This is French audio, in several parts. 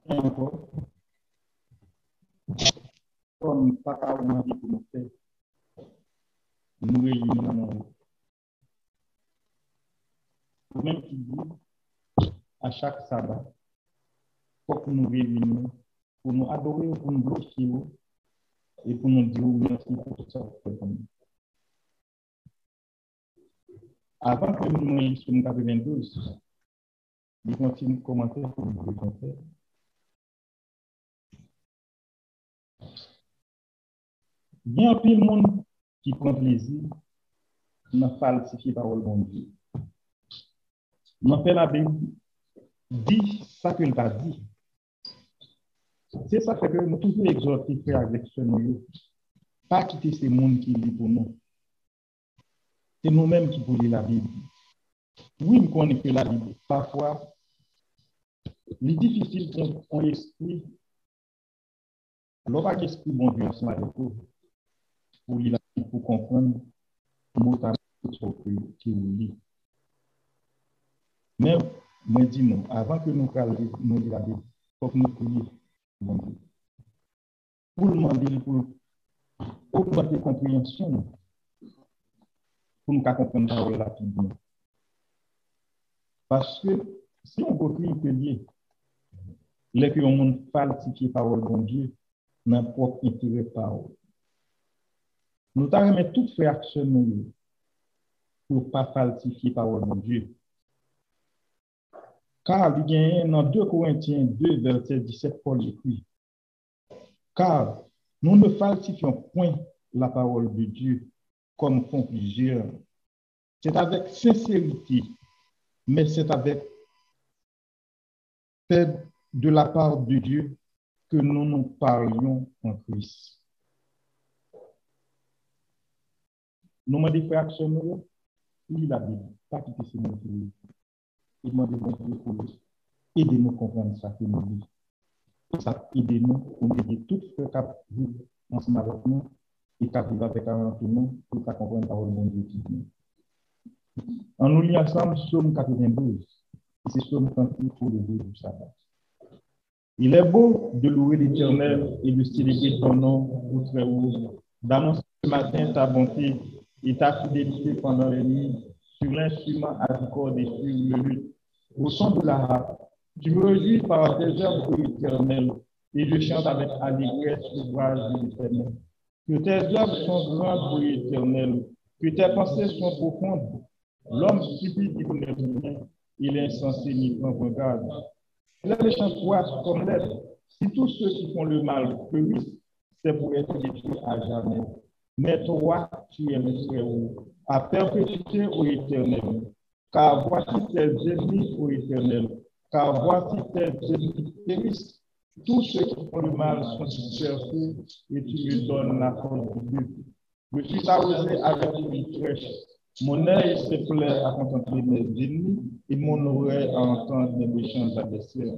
encore, comme papa ou mari pour nous faire, nous réunissons. Même qui dit, à chaque sabbat, pour que nous réunissons, pour nous adorer, pour nous glorifier et pour nous dire merci pour tout ça. Avant que nous nous sur 92, nous continuons de commenter pour nous faire. Bien peu de monde qui prend plaisir dans falsifier parole de Dieu. Dans fait la Bible dit ça que il a dit. C'est ça que nous toujours exhorter frères avec ce nous. Pas quitter ces mondes qui lit pour nous. C'est nous-mêmes qui pouvons lire la Bible. Oui, nous connaissons que la Bible. Parfois, il est difficile qu'on explique. L'on esprit bon Dieu ensemble avec vous pour lire la Bible, pour comprendre mot à mot qui vous lit. Mais, moi, dis non, avant que nous lisions la Bible, il faut que nous prions bon Dieu. Pour demander pour augmenter la compréhension, pour nous comprendre la parole rapidement. Parce que si on continue que lier, les que on monde falsifier parole de Dieu, n'a pas intérêt parole. Nous t'arrêtons toutes réactions pour ne pas falsifier parole de Dieu. Car il y a dans 2 Corinthiens 2, verset 17, Paul écrit, car nous ne falsifions point la parole de Dieu comme font plusieurs. C'est avec sincérité, mais c'est avec fait de la part de Dieu que nous nous parlions en Christ. Nous m'avons dit frères, lis la Bible, pas quitter ce monde. Il m'a dit pour aider-nous à comprendre ça que nous lisons. Ça aide-nous pour aider tout ce qui vivent ensemble avec nous et qui vivent avec nous pour comprendre la parole de Dieu. On nous lit ensemble Psaume 92. C'est Psaume 38 pour le jour du sabbat. Il est beau de louer l'Éternel et de célébrer ton nom au très haut, d'annoncer ce matin ta bonté et ta fidélité pendant les nuits, sur l'instrument à cordes et sur le luth, au son de la harpe. Tu me réjouis par tes œuvres, Éternel, et je chante avec allégresse l'ouvrage de l'Éternel. Que tes œuvres sont grandes, Éternel, que tes pensées sont profondes. L'homme stupide n'y connaît rien, et l'insensé n'y prend pas garde. Les méchants croient comme l'air. Si tous ceux qui font le mal périssent, c'est pour être détruits à jamais. Mais toi, tu es le très haut, à perpétuité au Éternel. Car voici tes ennemis au Éternel. Car voici tes ennemis périssent. Tous ceux qui font le mal sont dispersés et tu me donnes la force de Dieu. Je suis arrosé avec une flèche. Mon œil se plaît à contempler mes ennemis et mon oreille à entendre mes méchants adversaires.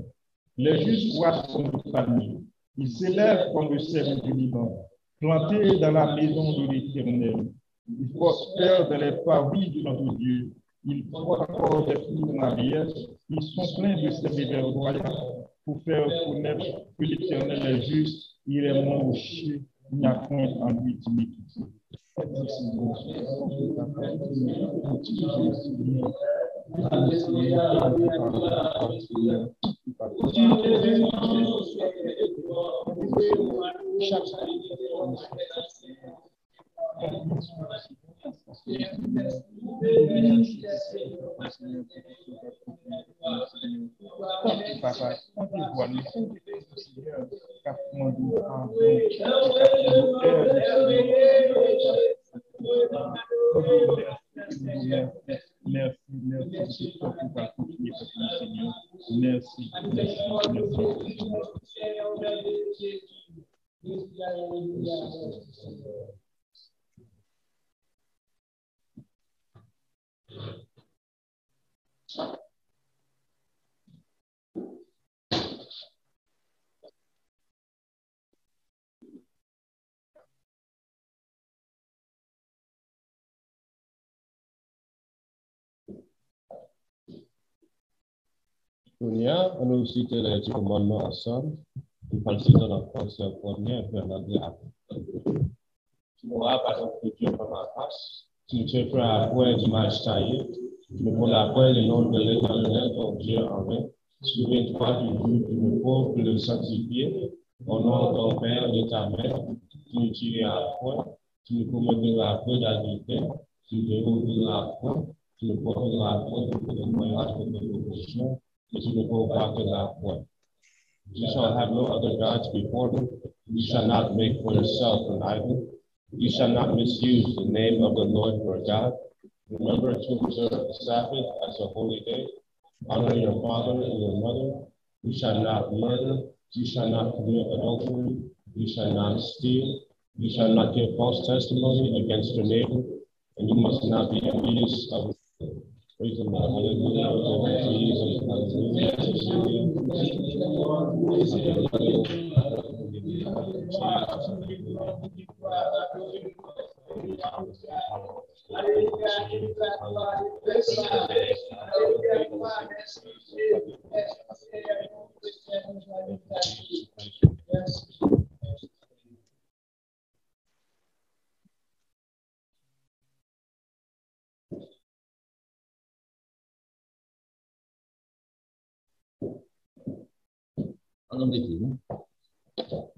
Les justes croissent comme le palmier. Ils s'élèvent comme le cèdre du Liban, plantés dans la maison de l'Éternel. Ils prospèrent dans les parvis de notre Dieu. Ils portent encore des fruits en vieillesse. Ils sont pleins de ses verdoyants pour faire connaître que l'Éternel est juste. Il est mon rocher. Il n'y a point en lui d'iniquité. Dunia, on a aussi les commandements ensemble. Nous participons dans le conseil premier, puis on a dit tu vois, par exemple, que Dieu par ma face. Tu te fais après l'image taillée. Tu me prends après le nom de l'Éternel, ton Dieu en vain. Souviens-toi du jour du repos pour le sanctifier. Au nom de ton Père et de ta mère, tu ne tueras point, tu ne commettras point d'adultère, tu ne déroberas point, tu ne porteras point de témoignage de tes péchés, et tu ne provoqueras point. You shall have no other gods before me. You shall not make for yourself an idol. You shall not misuse the name of the Lord your God. Remember to observe the Sabbath as a holy day. Honor your father and your mother. You shall not murder. You shall not commit adultery. You shall not steal. You shall not give false testimony against your neighbor. And you must not be envious of praise the Lord. Hallelujah. Jesus.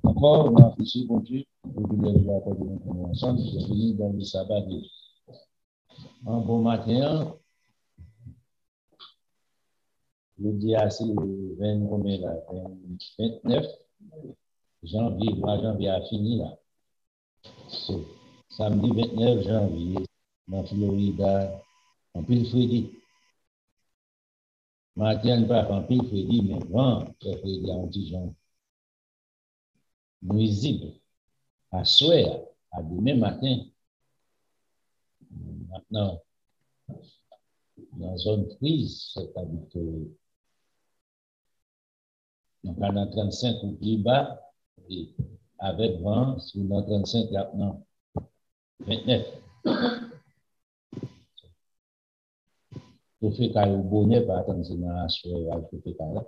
Encore, on a affiché, bon Dieu, le bilan de la parole de nous ensemble, nous sommes venus dans le sabbat. Un bon matin, le dia c'est le 20, combien là, 29 janvier, le mois janvier a fini là. So, samedi 29 janvier, dans Florida, en pile Freddy. Matin, pas en pile Freddy, mais vent, Freddy en petit genre. Nuisible, à soir, à demain matin. Maintenant, dans zone prise, c'est-à-dire que dans le 35 ou plus bas, et avec vent, sur le 35, maintenant, 29. Je fais qu'à bonnet, par exemple, c'est dans la soirée, je fais qu'à là,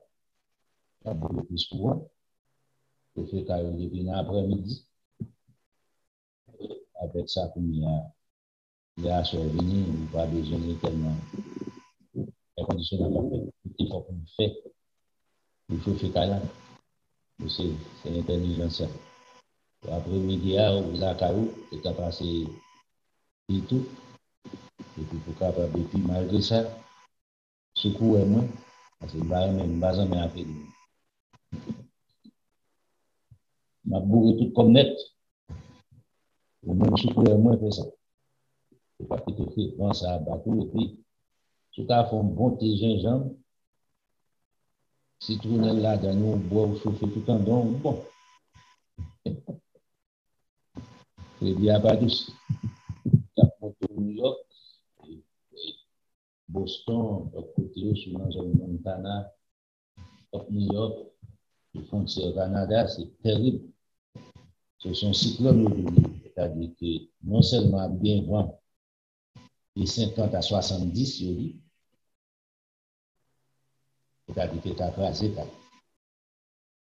ça beaucoup plus courant. Je fais qu'à depuis l'après-midi, avec ça, comme il y a soirée venue, il n'y a pas besoin de tellement. Les conditions n'ont pas fait. Il faut qu'on fait. Il faut faire qu'à là. C'est l'intelligence. Après-midi, vous avez qu'à passer et tout. Et puis, pour capable, et puis malgré ça, secours et moi, parce que même bas mais après, m'a bourré tout comme net. Ou même secours et moi, fait ça. C'est pas que tu fais, prends ça à bateau, et puis, tout cas, faut un bon thé gingembre, citronnelle là, dans nous, bois ou chauffer tout en don, bon. Et bien, pas douce. Cap New York, Boston, côté sur la zone Montana, New York, les frontières Canada, c'est terrible. Ce sont cyclones, c'est-à-dire que non seulement bien vent, et 50 à 70, c'est-à-dire que tu as crasé,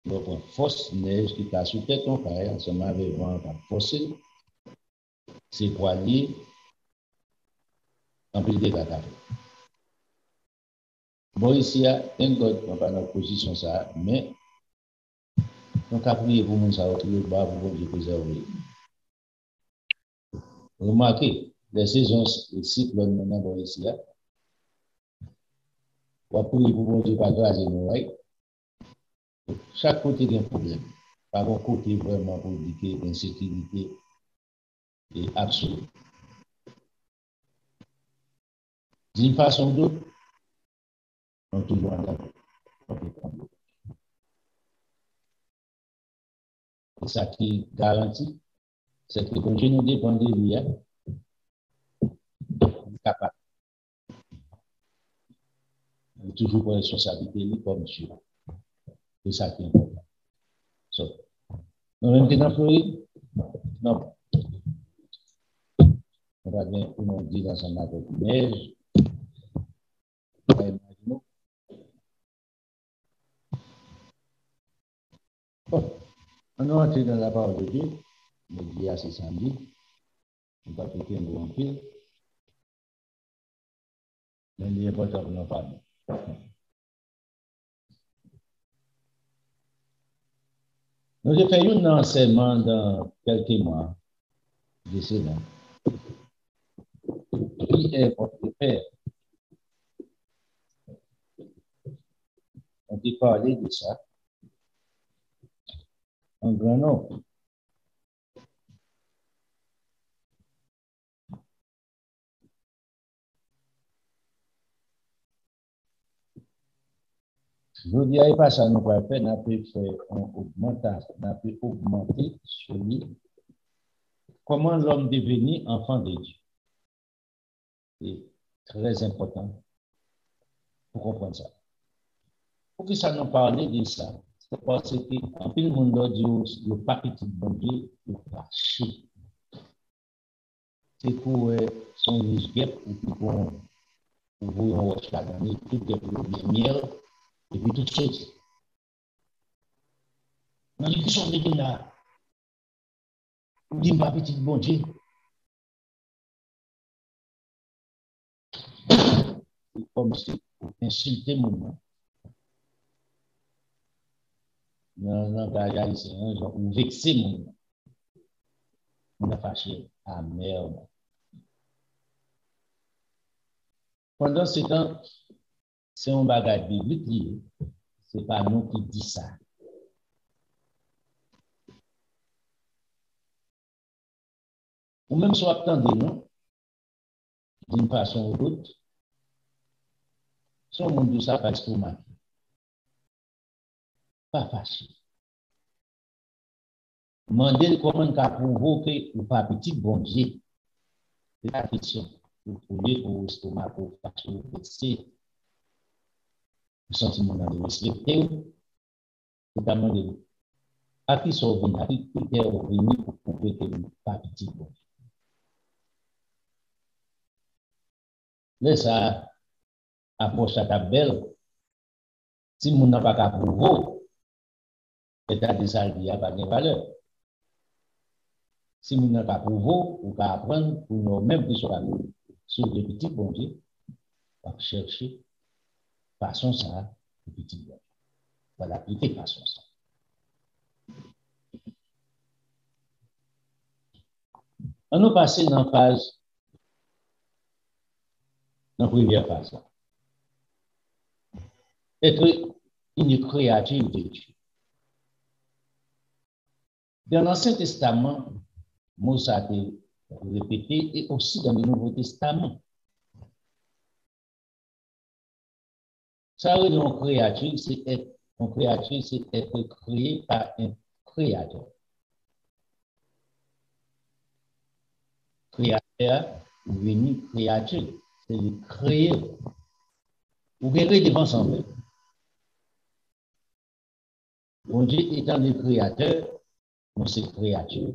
donc une force neige qui t'a sauté ton carré, ensemble avec vent, tu as forcé, c'est quoi lié, en plus de dégâts. Bon, ici, il y a un code, on va dans la position ça, mais on a prié pour nous, ça va trouver le bas pour Dieu préserver. Remarquez, les saisons, les cyclones, maintenant, bon, ici, là, on va prier pour Dieu pas grâce nous, right? Chaque côté il y a un problème. Par un côté, vraiment, pour dire que l'insécurité est absolue. D'une façon ou d'autre, on est toujours en d'accord. Et ça qui garantit, c'est que quand je nous dépend de lui, on est capable. On est toujours pour responsabilité comme Dieu. C'est ça qui est important. So, nous même dans Floride, non. On va bien, on dit dans un avec neige. On est entré dans la parole de Dieu, le dia c'est samedi, on va péter un bon pile, mais il est important pour nous parler. Nous avons fait un enseignement dans quelques mois de cela. Qui est votre Père? On peut parler de ça en grand nombre. Je vous dirai pas ça, nous pouvons faire, on peut faire on peut augmenter celui. Comment l'homme devenir enfant de Dieu? C'est très important pour comprendre ça. Pour que ça nous parle de ça, c'est parce que en plus le monde dit le pas petit bon Dieu, le fâché. C'est pour son risque pour vous roche la gagner tout le miel et puis toutes choses. On dit que sont des là. On dit pas petit bon Dieu. C'est comme si vous insultez mon nom. Non, vous vexez mon nom. On a fâché. Ah merde. Pendant ce temps, c'est un bagage biblique, ce n'est pas nous qui dit ça. Ou même soit attendez nous, d'une façon ou d'autre, son monde de ça passe pour mal. Pas facile. Demandez comment on a provoqué ou pas petit bon Dieu. C'est la question. Vous pouvez pour l'estomac, pour fâcher, pour vexer. Le sentiment de respecter, c'est à demander. À qui sont venus, à qui est revenu pour prouver que vous pas petit bon Dieu. Là, ça approche à ta belle. Si vous n'avez pas qu'à prouver, l'état de sa vie n'a pas de valeur. Si vous n'avez pas prouvé, vous pouvez apprendre pour nous-mêmes qui sommes sur les petits bon Dieu, on va chercher façon ça, les petits bon Dieu. On va l'appliquer façon ça. On nous passe dans la phase, dans la première phase. Être une créature de Dieu. Dans l'Ancien Testament, Moses a été répété et aussi dans le Nouveau Testament. Ça veut dire une créature, c'est être créé par un créateur. Créateur, ou venu créature, c'est le créer. Vous verrez devant son père. Bon Dieu étant le créateur, nous c'est créature.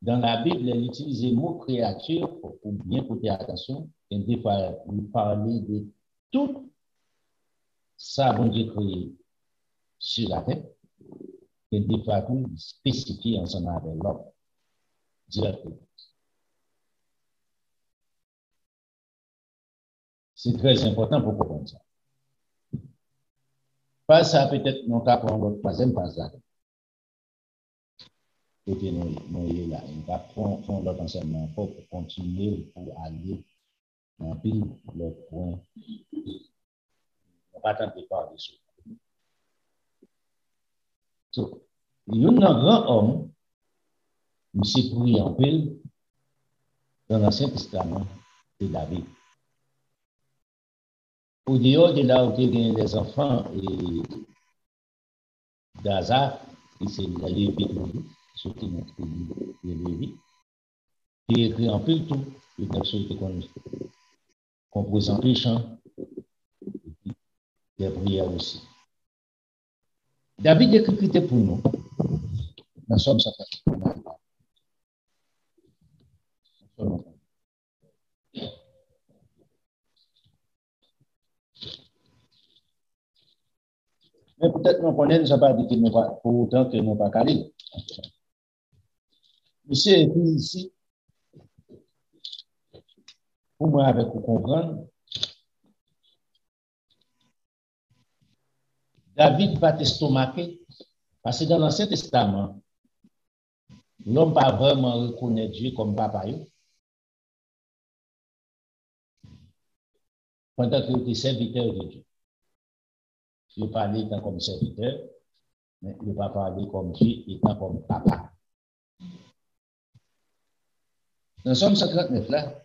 Dans la Bible, elle utilise le mot créature pour bien porter attention. Et des fois, nous parler de tout ça, bon Dieu créé sur la terre. Et des fois, nous spécifier ensemble avec l'homme directement. C'est très important pour comprendre ça. Pas ça, peut-être, nous avons prendre notre troisième phase là. Côté nous là, on va prendre l'autre enseignement pour continuer, pour aller dans le point. On va tenter de parler de ça. Donc, il y a un grand homme, M. Pris en pile, dans l'Ancien Testament, c'est David. Au dehors de là où il y a des enfants et d'Azar, qui c'est la Lévite, surtout notre Lévite, qui écrit en pile tout, les textes qui composent en pile chant, des prières aussi. David écrit pour nous, dans Somme 50. Mais peut-être qu'on connaît, nous pas dit que nous pas, pour autant que nous pas calé. Monsieur est ici, pour moi, avec vous comprendre, David va t'estomaquer, parce que dans l'Ancien Testament, l'homme va vraiment reconnaître Dieu comme papa. Pendant que tu es serviteur de Dieu. Je ne parle pas comme serviteur, mais il ne va pas parler comme Dieu étant comme papa. Dans Somme 59, là,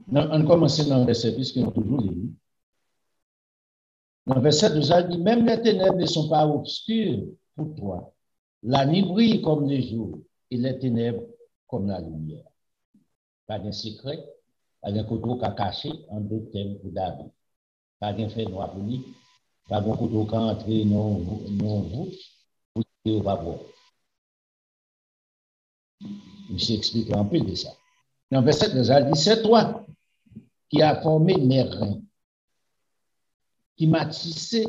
on commence dans le verset, puisque nous toujours lu. Dans le verset 2, il dit, même les ténèbres ne sont pas obscures pour toi. La nuit brille comme le jour, et les ténèbres comme la lumière. Pas de secret, pas de couteau qu'a caché en deux thèmes pour David. Pas de fait noir pour lui, pas de couteau qu'a entré dans vous, pour que vous va voir. Je s'explique un peu de ça. Dans le verset 2, il dit, c'est toi qui as formé mes reins, qui m'as tissé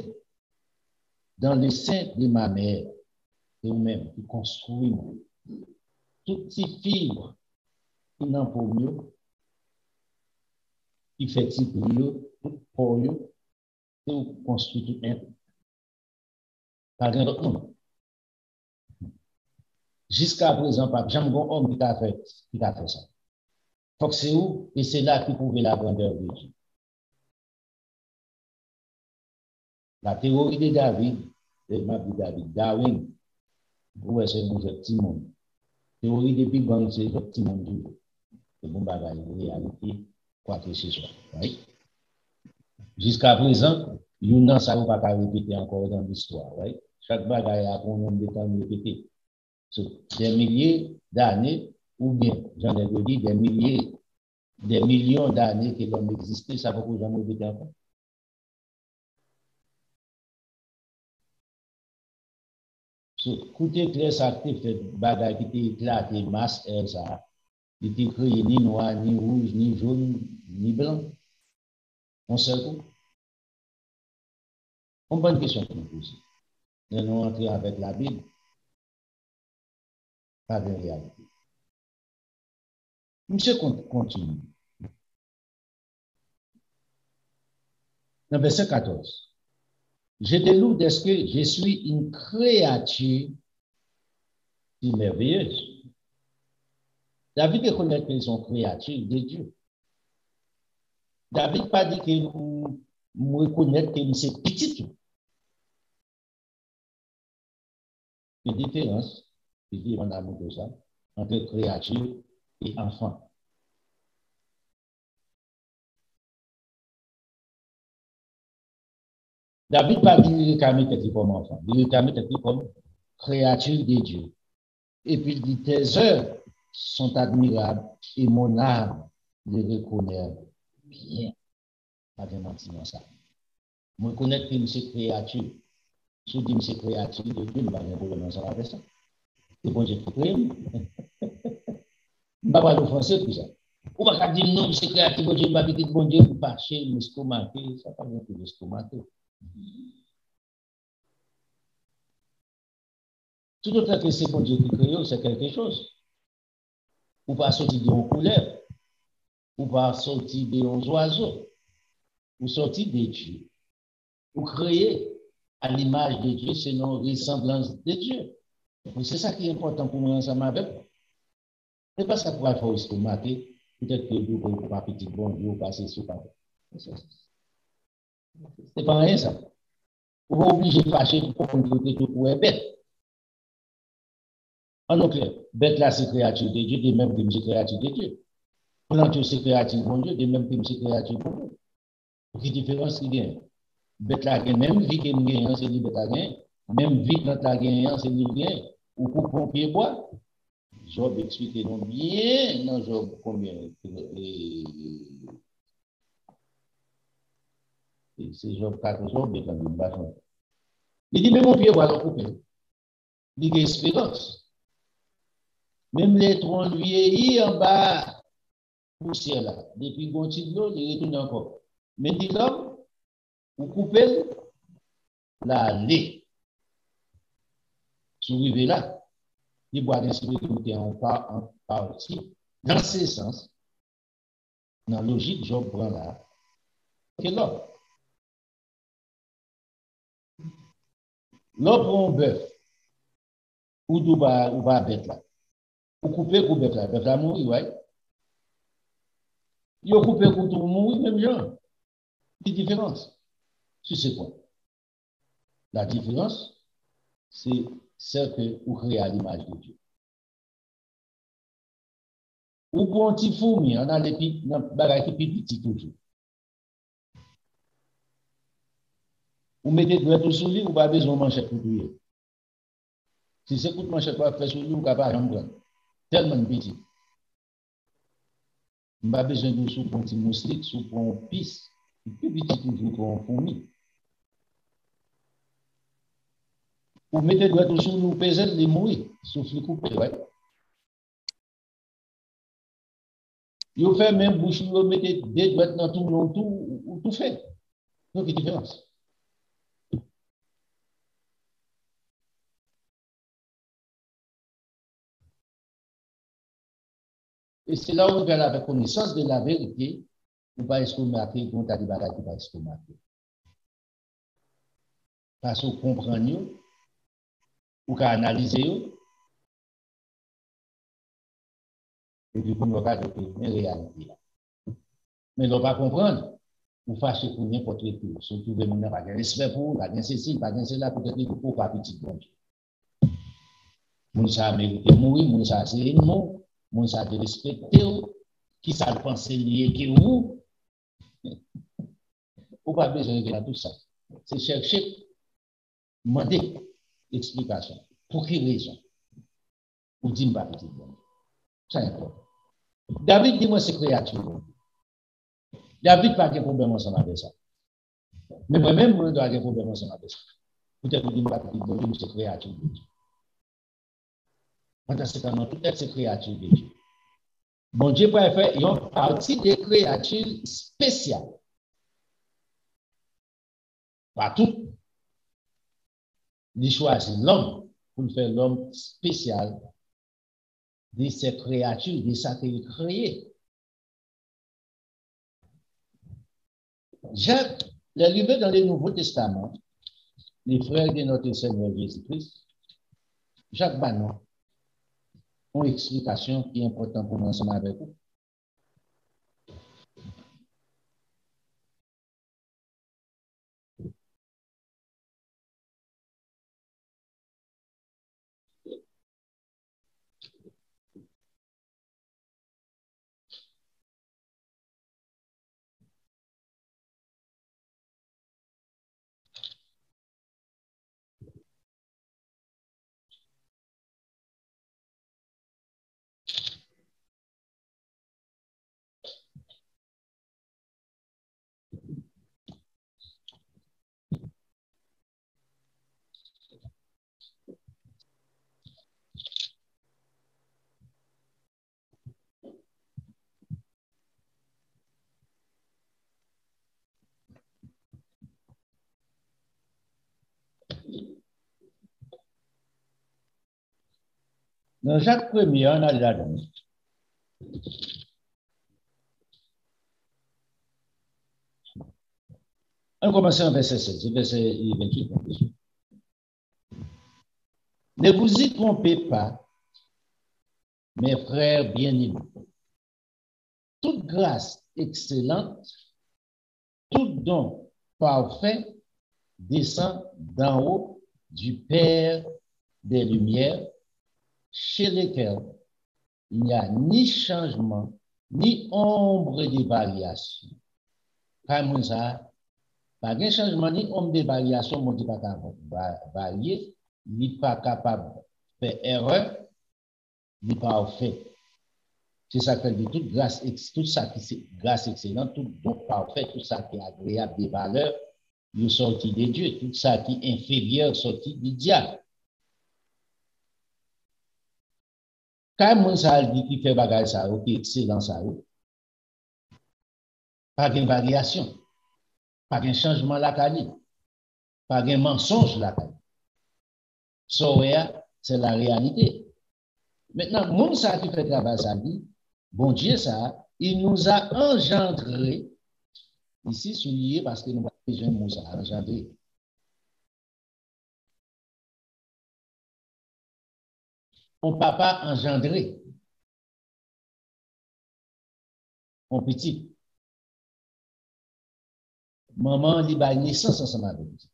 dans le sein de ma mère, et vous-même qui construis toutes ces fibres qui n'en pour mieux, qui fait type mieux, tout pour mieux, et vous construisez tout un. Par exemple, jusqu'à présent, pas jamais un homme qui a fait ça. Faut que c'est où, et c'est là qu'il pouvait la grandeur de Dieu. La théorie de David, Darwin, ouais, c'est un petit monde. Théorie de Big Bang, c'est un petit monde. C'est bon bagage, réalité, quoi que ce soit. Right? Jusqu'à présent, il y a ça ne va pas répéter encore dans l'histoire. Right? Chaque bagage a un nombre de temps répété. Des milliers d'années, ou bien, j'en ai dit, des millions d'années que l'homme existait, ça ne va pas jamais répéter encore. Écoutez, clair, ça fait bagage qui était éclaté, masse, ça. Il était créé ni noir, ni rouge, ni jaune, ni blanc. On sait tout. On bonne question pour nous poser. Nous allons entrer avec la Bible. Pas de réalité. Monsieur continue. Dans verset 14. Je te loue parce que je suis une créature merveilleuse. David reconnaît qu'ils sont créatures de Dieu. David pas dit que nous reconnaître que c'est petit. Il y a une différence, il dit on a montré ça, entre créature et enfant. David pas dit qu'il réclamait comme enfant, il réclamait comme créature de Dieu. Et puis il dit tes œuvres sont admirables et mon âme les reconnaît bien. Pas de mentir dans ça. Je reconnais que c'est créature. Si je dis que c'est créature de Dieu, je ne vais pas problème avec ça. C'est bon Dieu qui crée. Je ne vais pas le français pour ça. Ou pas dire non, c'est créature de Dieu, je ne vais pas dire bon Dieu, je ne vais pas chercher l'estomaquer. Ça ne va pas dire l'estomaquer. Tout autre que c'est bon Dieu qui crée, c'est quelque chose. Ou pas sortir de couleur, ou pas sortir de oiseaux, ou sortir de Dieu. Ou créer à l'image de Dieu, selon ressemblance de Dieu. C'est ça qui est important pour nous ensemble avec. Ce n'est pas ça pour faire estomaquer. Peut-être que vous pouvez pas petit bon Dieu passer sur pas. C'est pas rien ça. Vous êtes obligé de fâcher pour contrôler tout pour être bête. En clair, bête là c'est créature de Dieu, de même que c'est créature de Dieu. Plante c'est créature de Dieu, de même que c'est créature de Dieu. Quelle différence il y a? Bête là, même vie que nous gagnons, c'est lui bête là, même vie que nous gagnons, c'est lui gagnons. Ou pour pompier bois. Job explique non bien dans Job combien. C'est Job 4 Job, il dit même mon pied bois le couper. Il dit espérance. Même les troncs vieillis en bas, poussière là. Depuis qu'on tire l'eau, il retourne encore. Mais dit l'homme, vous coupez, l'aller. Si vous arrivez là, il doit respecter en partie, dans ce sens, dans la logique, je prends là, que l'homme. L'homme prend un bœuf, ou va bête là. Ou couper pour bête là mourir, ouais. Il a coupé pour tout mourir, même genre. Une différence. C'est quoi? La différence, c'est celle que vous créez à l'image de Dieu. Ou pour un petit fourmi, on a les petits toujours. Vous mettez deux tout sur lui, vous n'avez pas besoin de manchette pour tout. Si c'est coup de manchette pour faire sur lui, vous n'avez pas besoin de tellement petit. Vous n'avez pas besoin de sous pour un petit moustique, sous pour un pisse, plus petit toujours pour un fourmi. Vous mettez deux tout sur lui, vous pesez les mourir, sauf les couper, ouais. Vous faites même bouche, vous mettez des doigts dans tout long, tout fait. Donc, il y a une différence. Et c'est là où on vient la connaissance de la vérité, ou pas estomacé, qu'on t'a dit bagaille qui pas estomacé. Parce qu'on comprend mieux, ou qu'on analyse, et puis on va pas une réalité. Mais on va comprendre, ou fâcher pour n'importe qui, surtout les gens qui n'ont pas de respect pour vous, pas de ceci, pas de cela, peut-être qu'il faut pas petit bon Dieu. Moun sa mérité mourir, moun sa c'est ennemi, moun sa de respecter, qui ça le pense lié que vous, ou pas besoin de tout ça. C'est chercher, demander explication. Pour quelle raison? Ou dit pas petit bon. Ça important. David dit moi c'est créature. David pas de problème ensemble avec ça. Mais moi-même, je dois avoir des problèmes ensemble avec ça. Peut-être que je ne pas petit bon, c'est créature de Dieu. Pendant ce temps, tout est créature de Dieu. Bon Dieu peut faire une partie des créatures spéciales. Partout. Il choisit l'homme pour faire l'homme spécial de ces créatures, de ça qu'il a créé. Jacques, l'arrivée dans le Nouveau Testament, les frères de notre Seigneur Jésus-Christ, Jacques Banon, ont une explication qui est importante pour nous ensemble avec vous. Dans Jacques 1er, on a déjà donné. On commence en verset 16, verset 28. Ne vous y trompez pas, mes frères bien-aimés. Toute grâce excellente, tout don parfait descend d'en haut du Père des Lumières, chez lequel il n'y a ni changement, ni ombre de variation. Comme ça, pas de changement, ni ombre de variation, mon Dieu pas capable de varier, ni pas capable de faire erreur, ni parfait. C'est ça qu'elle dit, toute grâce, tout ça qui est grâce excellente, tout don parfait, tout ça qui est agréable, des valeurs, il sorti de Dieu, tout ça qui est inférieur, sorti du diable. Quand mon ça dit qu'il fait bagage ça, qui est excellent ça, pas de variation, pas de changement la qualité. Pas un mensonge là. Ça, c'est la réalité. Maintenant, mon ça qui fait travail, ça dit, bon Dieu, ça, il nous a engendré, ici souligné parce que nous avons besoin de nous engendrer. On papa engendré, on petit. Maman, il a naissance ensemble avec petit.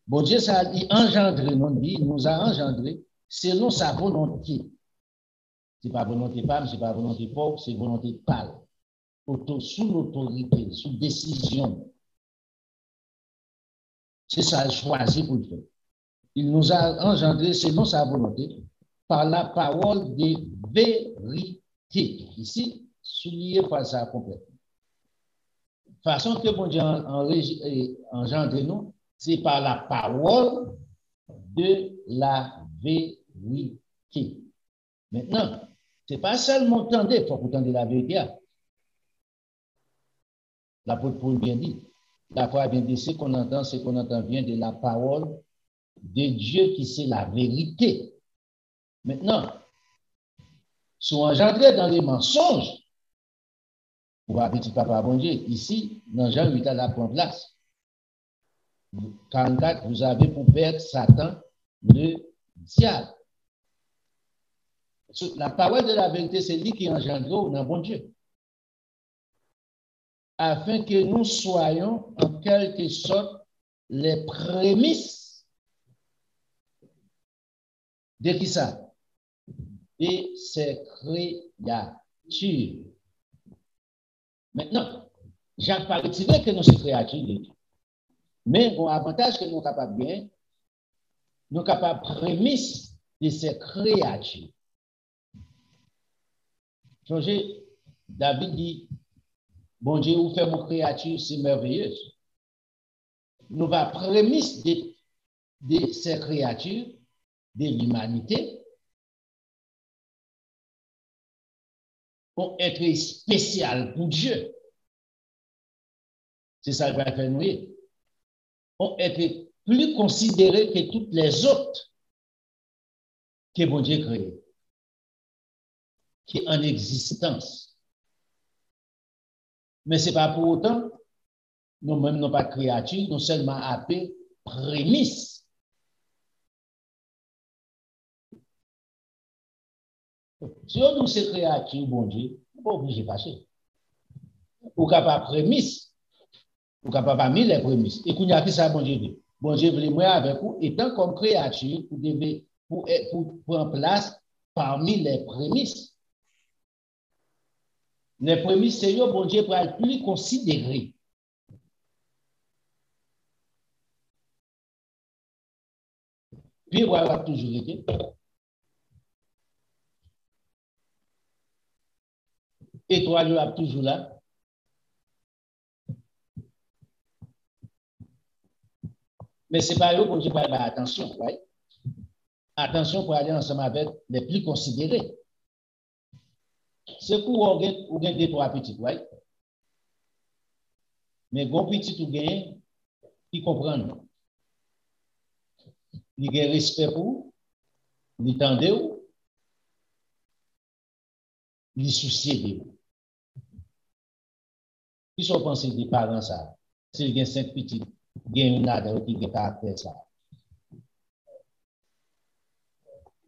Bon Dieu, ça dit engendré, il nous a engendré selon sa volonté. Ce n'est pas volonté femme, ce n'est pas volonté pauvre, c'est volonté pâle. Sous l'autorité, sous décision. C'est ça, choisi pour le faire. Il nous a engendré selon sa volonté par la parole de vérité. Ici, souligner par ça complètement. Façon que bon Dieu engendre nous, c'est par la parole de la vérité. Maintenant, ce n'est pas seulement tendre, il faut que vous tendez la vérité. L'apôtre Paul bien dit. La foi bien dit, ce qu'on entend vient de la parole de Dieu qui c'est la vérité. Maintenant, si on engendré dans les mensonges, pour un petit papa bon Dieu, ici, dans Jean 8 à la première place. 44, vous avez pour père Satan, le diable. La parole de la vérité, c'est lui qui engendre dans bon Dieu. Afin que nous soyons en quelque sorte les prémices de qui ça? De ces créatures. Maintenant, Jacques parle que nous sommes créatures. Mais bon, avantage que nous sommes capables bien, nous sommes capables prémices de ces créatures. Changez, David dit, bon Dieu, vous faites mon créature, c'est merveilleux. Nous va prémisse de ces créatures, de l'humanité, pour être spécial pour Dieu. C'est ça qui va faire nous. Pour être plus considéré que toutes les autres que bon Dieu créé, qui est en existence. Mais ce n'est pas pour autant, nous-mêmes n'avons pas de créature, nous seulement appelés prémices. Si on nous ces créatures, bon Dieu, on n'est pas obligé de passer. Ou capable prémices, ou capable mis les prémices. Et qu'on y a fait ça, bon Dieu. Bon Dieu voulait moi avec vous, étant comme créature, pour prendre place parmi les prémices. Les prémices, c'est eux, bon Dieu, pour être plus considéré. Puis, voilà, toujours été. Et toi, tu as toujours là. Mais ce n'est pas eux, bon Dieu, pour aller attention, right? Attention pour aller ensemble avec les plus considérés. C'est pour on gagne des trois petits, right? Mais bon petit ou gagne, ils comprennent. Ils ont respect pour vous, ils tendent vous, ils soucient de vous. Ils sont pensés des parents ça. S'il y a 5 petits, il y a une ade qui a fait ça.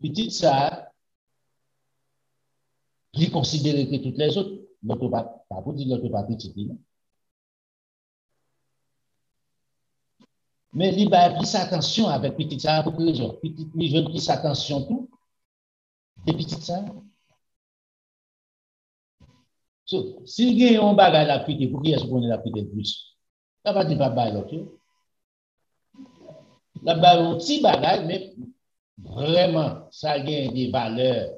Petit ça, ils considèrent que toutes les autres, l'autre pas pour dire l'autre pas petit. Mais il va plus attention avec petit ça pour les autres. Petit, il veut plus attention tout. Des petites ça. So, s'il y a un bagage à petit, pour qui est-ce qu'on est la petite plus? Ça va dire pas bail l'autre. La bail un petit bagage, mais vraiment, ça gagne des valeurs.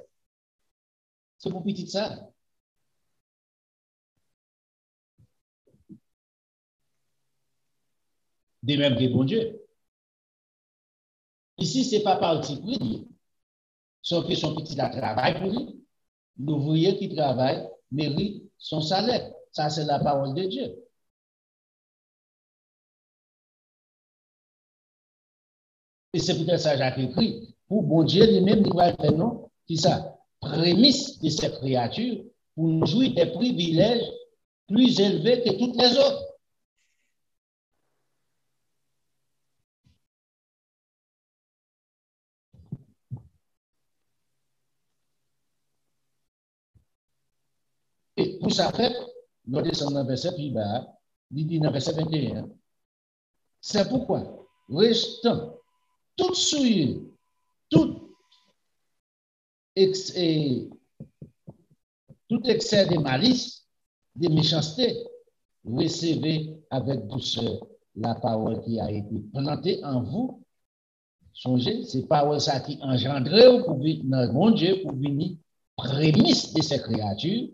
C'est pour petit ça. Des mêmes que bon Dieu. Ici, ce n'est pas parti pour lui. Sauf que son petit travail pour lui. L'ouvrier qui travaille mérite son salaire. Ça, c'est la parole de Dieu. Et c'est peut-être ça Jacques écrit. Pour bon Dieu lui-même, il va faire non, qui ça? Prémisse de cette créature pour nous jouir des privilèges plus élevés que toutes les autres. Et pour ça fait, nous descendons dans le verset plus bas, il dit dans le verset 21, c'est pourquoi, restant tout souillé, tout excès de malice, de méchanceté, recevez avec douceur la parole qui a été plantée en vous. Songez, c'est parole ça qui engendrait pour dans mon Dieu pour venir prémisse de ces créatures.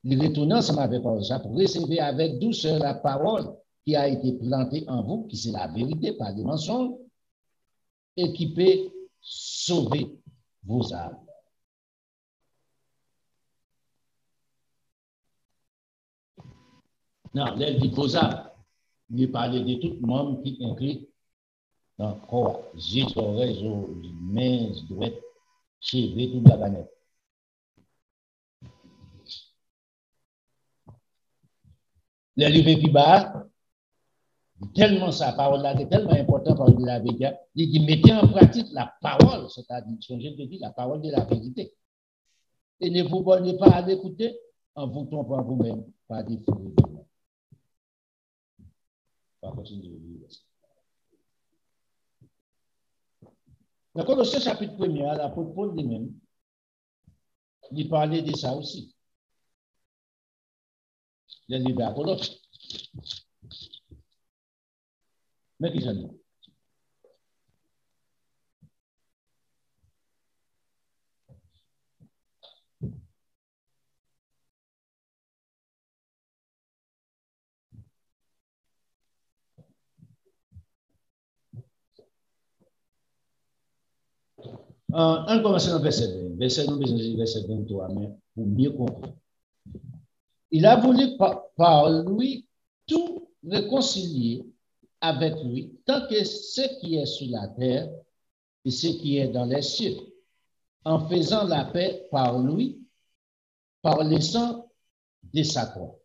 Il retourne ensemble avec parole ça pour recevoir avec douceur la parole qui a été plantée en vous, qui c'est la vérité, pas des mensonges, et qui peut sauver vos âmes. Non, l'aile dit vos âmes. Il parlait de tout le monde qui inclut dans le corps, yeux, oreilles, mains, doigts, cheveux, toute la planète. Les livres plus bas, tellement sa parole là, est tellement important pour la vérité. Il dit mettez en pratique la parole, c'est-à-dire, je te dis, la parole de la vérité. Et ne vous bornez pas à l'écouter en vous trompant vous-même par des fous. On va continuer de lire. Dans Colossiens chapitre 1er, l'apôtre Paul lui-même, il parlait de ça aussi. Le livre à Colosse. Mais qui j'en ai? En commençant dans verset 20, verset 23, mais pour mieux comprendre. Il a voulu par lui tout réconcilier avec lui, tant que ce qui est sur la terre et ce qui est dans les cieux, en faisant la paix par lui, par le sang de sa croix.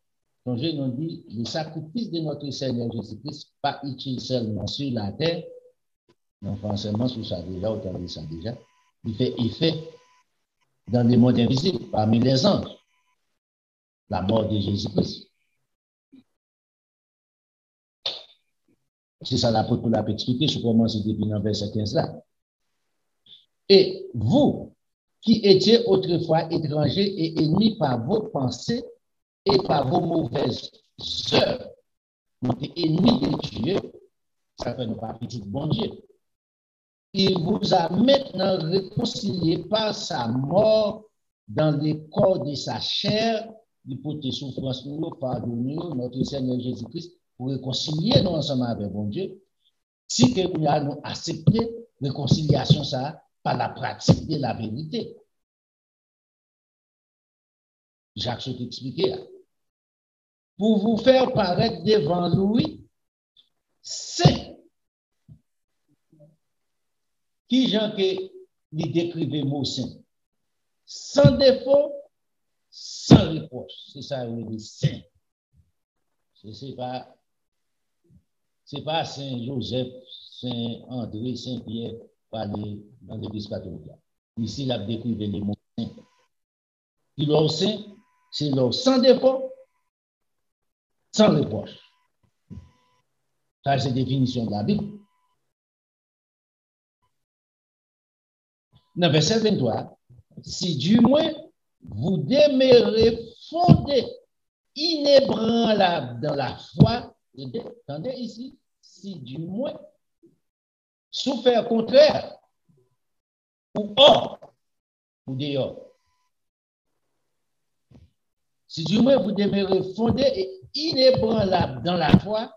Donc, je nous dis, le sacrifice de notre Seigneur Jésus-Christ, pas utile seulement sur la terre, non forcément sur ça déjà, autant de ça déjà, il fait effet dans le monde invisible, parmi les anges, la mort de Jésus-Christ. C'est ça l'apôtre Paul a expliqué, je commence depuis le verset 15 là. Et vous, qui étiez autrefois étrangers et ennemis par vos pensées et par vos mauvaises œuvres, donc ennemis de Dieu, ça fait ne pas petit bon Dieu. Il vous a maintenant réconcilié par sa mort dans le corps de sa chair, pour tes souffrances, nous pardonner notre Seigneur Jésus-Christ pour réconcilier nous ensemble avec bon Dieu. Si que nous allons accepter réconciliation ça par la pratique de la vérité. Jacques s'est expliqué. Pour vous faire paraître devant lui, c'est qui gens que lui décrivait mot saint, sans défaut, sans reproche. C'est ça le dit saint. C'est pas Saint Joseph, Saint André, Saint Pierre, parlé dans l'église catholique. Ici, il a décrivé les mots saint. Puis leur saint, c'est leur sans défaut, sans reproche. Ça, c'est la définition de la Bible. Dans verset 23, si du moins vous demeurez fondés, inébranlables dans la foi, attendez ici, si du moins, sous faire contraire, ou hors, ou dehors. Si du moins vous demeurez fondés et inébranlables dans la foi,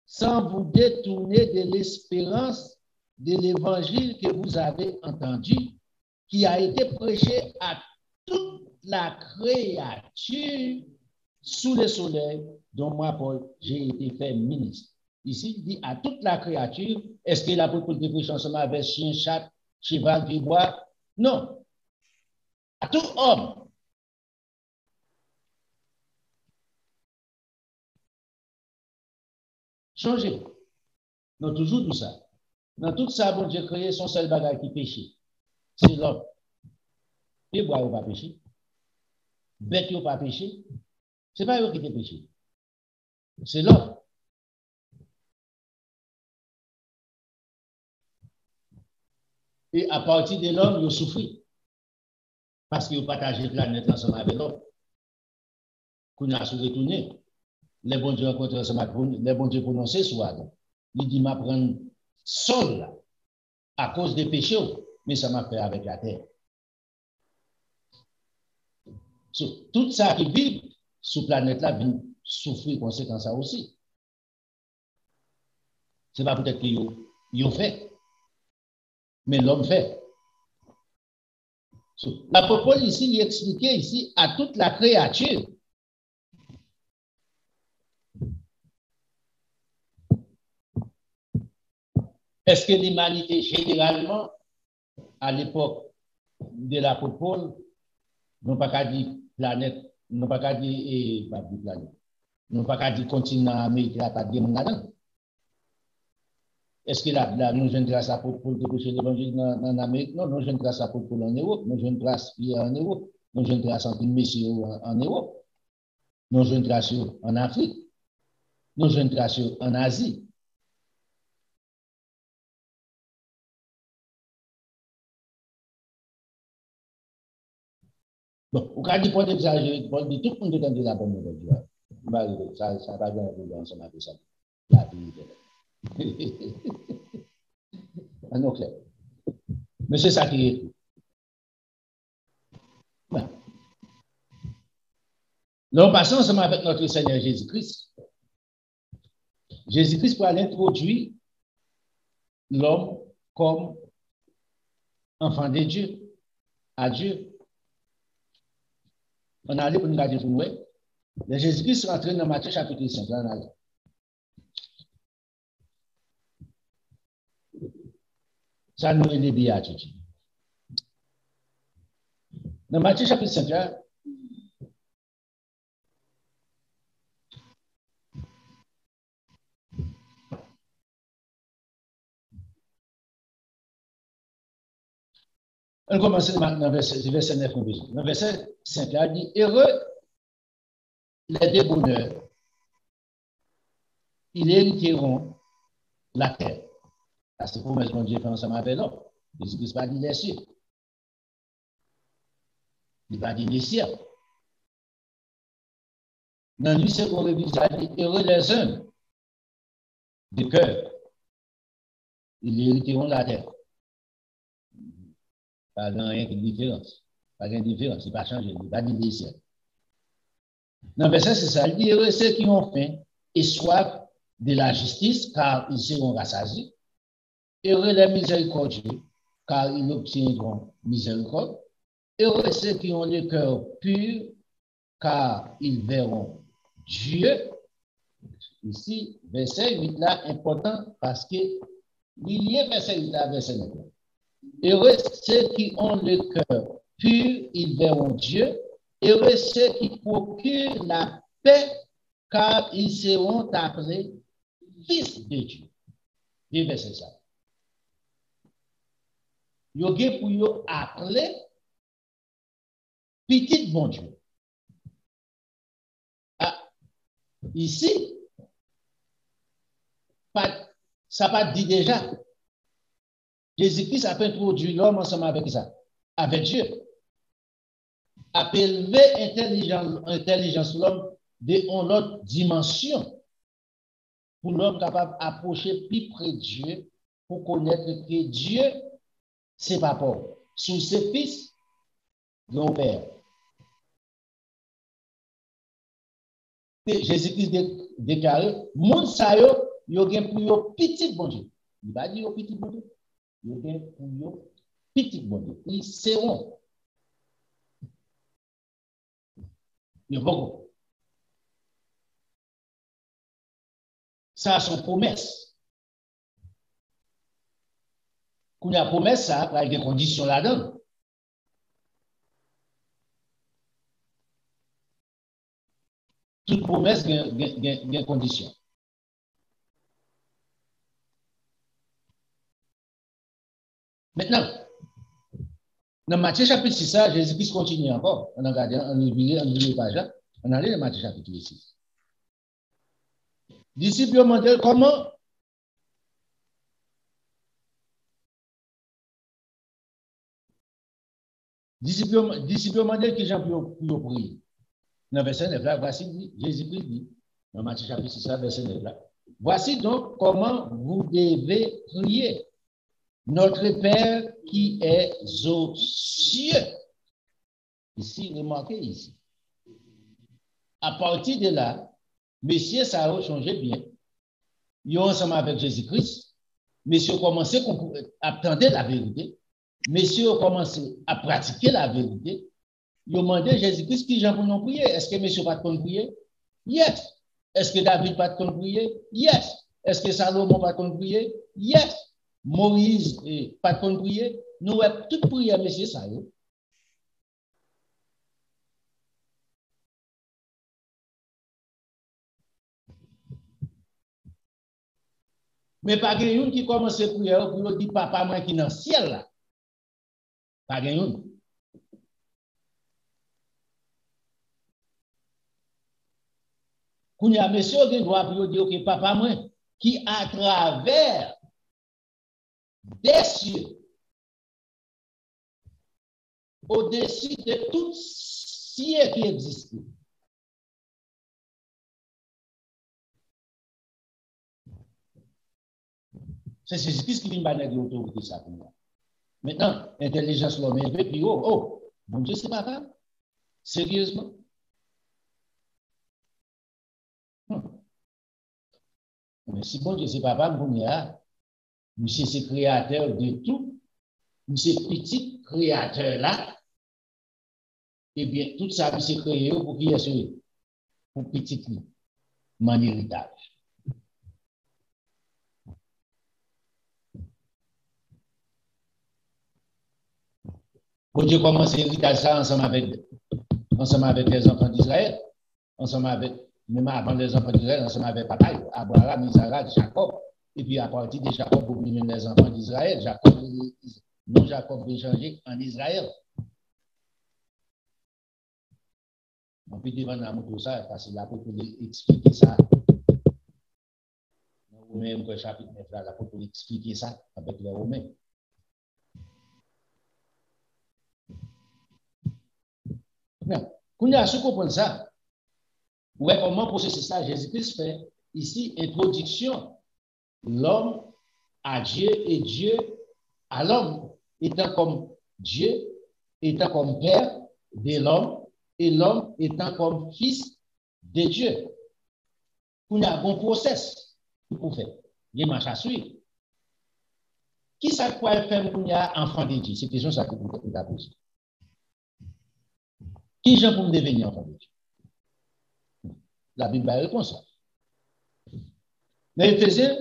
sans vous détourner de l'espérance de l'évangile que vous avez entendu, qui a été prêché à toute la créature sous le soleil, dont moi, Paul, j'ai été fait ministre. ici, il dit à toute la créature, est-ce qu'il a pour te prêcher ensemble avec chien, chat, cheval, gribois? Non. À tout homme. Changez. Non, toujours tout ça. Dans tout ça, bon Dieu créé son seul bagage qui péché. C'est l'homme. Les bois n'ont pas péché. Bêtes n'ont pas péché. Ce n'est pas eux qui ont péché. C'est l'homme. Et à partir de l'homme, ils ont souffert. Parce qu'ils ont partagé la planète ensemble avec l'homme. Qu'on a su retourner. Les bons dieux rencontrés ensemble, les bons dieux prononcés sur Adam. Il dit, m'apprendre sol là, à cause des péchés, mais ça m'a fait avec la terre. So, tout ça qui vit sur la planète là vient souffrir conséquence ça aussi. Ce n'est pas peut-être qu'ils ont fait, mais l'homme fait. So, l'apôtre Paul ici, il expliquait ici à toute la créature. Est-ce que l'humanité, généralement, à l'époque de l'apôtre Paul, n'ont pas qu'à dire planète, n'ont pas qu'à dire, planète, n'ont pas qu'à dire continent américain, pas de monde là-dedans? Est-ce que là, nous jeunes grâce à Paul de prêcher l'évangile en Amérique? Non, nous jeunes grâce à Paul en Europe, nous jeunes grâce en Europe, nous jeunes grâce en messieurs en Europe, nous jeunes grâce en Afrique, nous jeunes grâce en Asie. Bon, au cas du point d'exagérer, Paul dit tout le monde est dans la bonne nouvelle. Ça va bien ensemble avec ça. La vie. Un autre clair. Mais c'est ça qui est tout. Bon. Nous passons ensemble avec notre Seigneur Jésus-Christ. Jésus-Christ pour introduire l'homme comme enfant de Dieu, à Dieu. On allait pour nous garder pour nous. Le Jésus-Christ rentre dans Matthieu chapitre 5. Là, on allait. Ça nous est les béatitudes. Dans Matthieu chapitre 5, là, on commence maintenant verset 9. Dans verset 5, là, il dit, heureux les débonneurs, ils hériteront la terre. Parce que pour moi, Dieu fait ensemble avec l'homme. Jésus-Christ va dire les cieux. Il va dire les cieux. Dans lui, c'est qu'on révise, il dit, heureux les uns du cœur, ils hériteront la terre. Pas rien de différence. Pas rien de différence. Il ne va pas changer. Il va dire les cieux. Dans le verset, c'est ça. Il dit, heureux ceux qui ont faim et soif de la justice, car ils seront rassasiés. Heureux les miséricordieux, car ils obtiendront miséricorde. Heureux ceux qui ont le cœur pur, car ils verront Dieu. Ici, verset 8 là, important parce que il y a verset 8 là, verset 9. Heureux ceux qui ont le cœur pur, ils verront Dieu. Heureux ceux qui procurent la paix, car ils seront appelés fils de Dieu. Et verset ça. Yo gen pour yo appeler petit bon Dieu. Ah, ici, ça pas dit déjà. Jésus-Christ a introduit l'homme ensemble avec ça, avec Dieu. A élevé intelligence l'homme de l'autre dimension pour l'homme capable d'approcher plus près de Dieu pour connaître que Dieu, c'est papa. Sous ses fils, grand-père. Jésus-Christ déclaré, moun sa yo gen pour yo petit bon Dieu. Il va dire yo petit bon Dieu. Yo gen pour yo petit bon Dieu. Ils seront. Yo beaucoup. Ça, son promesse. Quand il y a promesse, ça, il y a des conditions là-dedans. Toute promesse a des conditions. Maintenant, dans Matthieu chapitre 6, Jésus-Christ continue encore. On a regardé, on oublie page là. On a lu le Matthieu chapitre 6. Disciples demandent comment. Disciples demandent qui Jean pour prier. Dans verset 9 là, voici Jésus-Christ dit, dans Matthieu chapitre 6, verset 9 là. Voici donc comment vous devez prier. Notre Père qui est aux cieux. Ici, remarquez ici. À partir de là, messieurs, ça a changé bien. Ils ont ensemble avec Jésus-Christ. Messieurs ont commencé à attendre la vérité. Messieurs ont commencé à pratiquer la vérité. Ils ont demandé à Jésus-Christ qui j'en pour nous prier. Est-ce que messieurs pas de prier? Yes. Est-ce que David pas de prier? Yes. Est-ce que Salomon pas de prier? Yes. Moïse pas de prier? Nous avons toutes prières, messieurs, ça. Mais pas quelqu'un qui commence à prier pour dire papa, moi qui est dans le ciel là. Pas quelqu'un. Quand il y a monsieur qui doit dire que papa, moi qui à travers des cieux, au-dessus de tout ciel qui existe. C'est Jésus-Christ qui vient de l'autorité ça pour moi. Maintenant, l'intelligence l'homme est puis oh, mon Dieu, c'est papa. Sérieusement. Mais si bon Dieu, c'est papa, monsieur, c'est créateur de tout. Monsieur, petit créateur là. Eh bien, tout ça, c'est créé pour qui est pour petit mon héritage. Bon Dieu commence à hériter ça ensemble avec les enfants d'Israël, ensemble avec, même avant les enfants d'Israël, ensemble avec papa, Abraham, Isaac, Jacob. Et puis à partir de Jacob, vous venez les enfants d'Israël. Jacob veut changer en Israël. On peut demander tout ça, parce que là, pour expliquer ça, Romains, au chapitre 9, là, pour expliquer ça avec les Romains. Quand on a su comprendre ça, ouais, comment processer ça, Jésus-Christ fait ici introduction, l'homme à Dieu et Dieu à l'homme, étant comme Dieu, étant comme Père de l'homme, et l'homme étant comme fils de Dieu. On a un bon process pour faire. Il y a marche à suivre. Qui ça peut faire pour un enfant de Dieu? C'est une question que vous avez posée. Qui j'en pour devenir enfant de Dieu? La Bible a réponse. Mais il faisait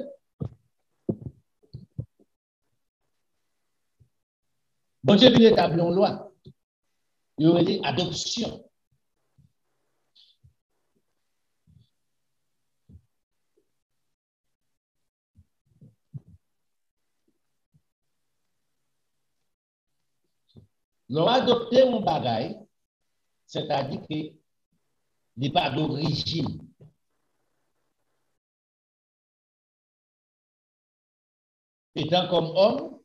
bon Dieu vient établir une loi. Il y aurait dit adoption. L'on a adopté un bagage, c'est-à-dire qu'il n'est pas d'origine. Étant comme homme,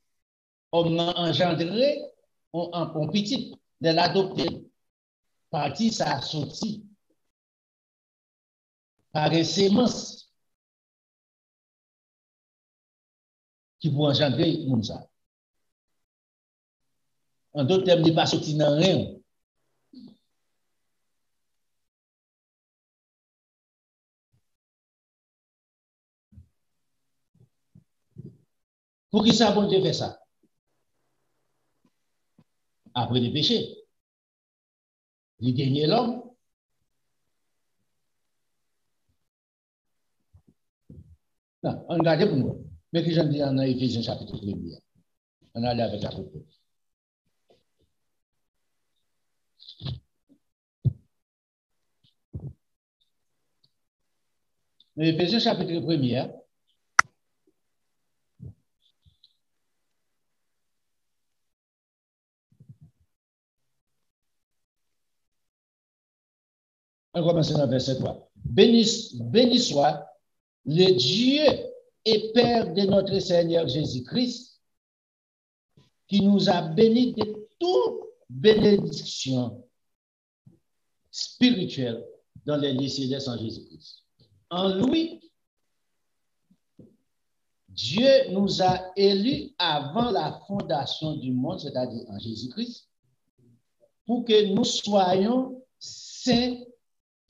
on a engendré en petit de l'adopter. Parti, ça a sorti par une sémence qui peut engendrer comme ça. En d'autres termes, il n'est pas sorti dans rien. Pour qui ça, bon Dieu fait ça? Après le péché. Il gagne l'homme. Non, on regarde pour nous. Mais que j'en dis en Éphésiens chapitre 1er. On allait avec la propos. Éphésiens chapitre 1er. On commence dans le verset 3. Béni soit le Dieu et Père de notre Seigneur Jésus-Christ, qui nous a bénis de toute bénédiction spirituelle dans les lieux célestes en Jésus-Christ. En lui, Dieu nous a élus avant la fondation du monde, c'est-à-dire en Jésus-Christ, pour que nous soyons saints,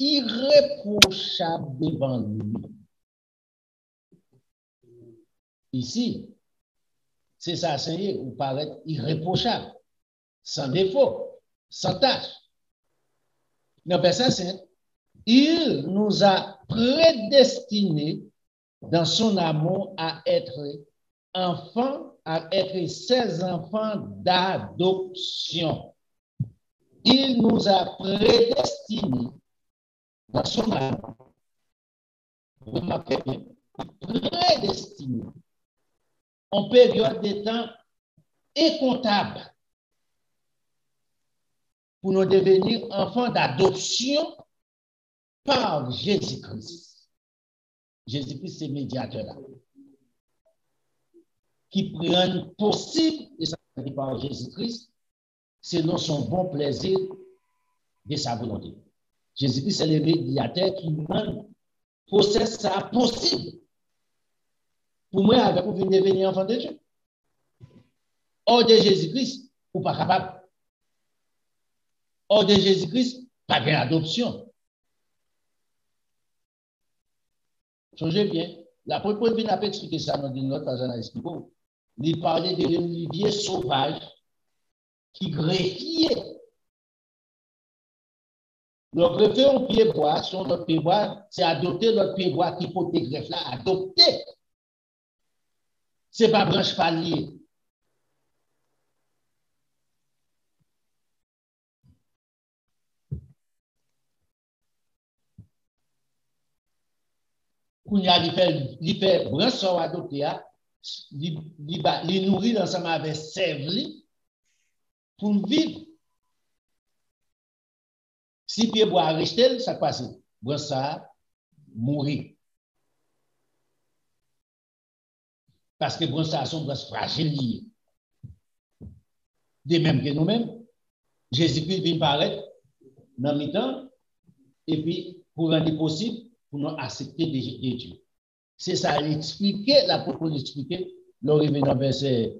irréprochables devant lui. Ici, c'est ça, Seigneur, vous paraît irréprochable, sans défaut, sans tâche. Non, personne sainte, il nous a prédestinés dans son amour à être enfants, à être ses enfants d'adoption. Il nous a prédestinés dans son amour. Remarquez bien, prédestinés en période de temps incontable pour nous devenir enfants d'adoption par Jésus-Christ. Jésus-Christ, c'est le médiateur là, qui prend possible de s'accomplir par Jésus-Christ selon son bon plaisir de sa volonté. Jésus-Christ, c'est le médiateur qui rend procès ça possible. Pour moi, avec vous, venez devenir enfant de Dieu. Hors de Jésus-Christ, vous pas capable. Hors de Jésus-Christ, pas d'adoption. Changez bien. La première fois que expliqué ça dans notre agenda expliqué, il parlait de l'olivier sauvage qui greffiait. Le greffer au pied bois, sur notre pied bois, c'est adopter notre pied bois qui faut des greffes là, adopter. C'est pas branche palier. Qu'on y a li fait branche adopté, li nourrit ensemble avec sèvres pour vivre. Si pied bois resté, ça passe. Branche ça mourir. Parce que branche ça sont branche fragile. De même que nous-mêmes, Jésus-Christ vient paraître dans le temps et puis pour rendre possible pour nous accepter de Dieu. C'est ça, l'expliquer, la propos l'expliquer, l'arrivée dans le verset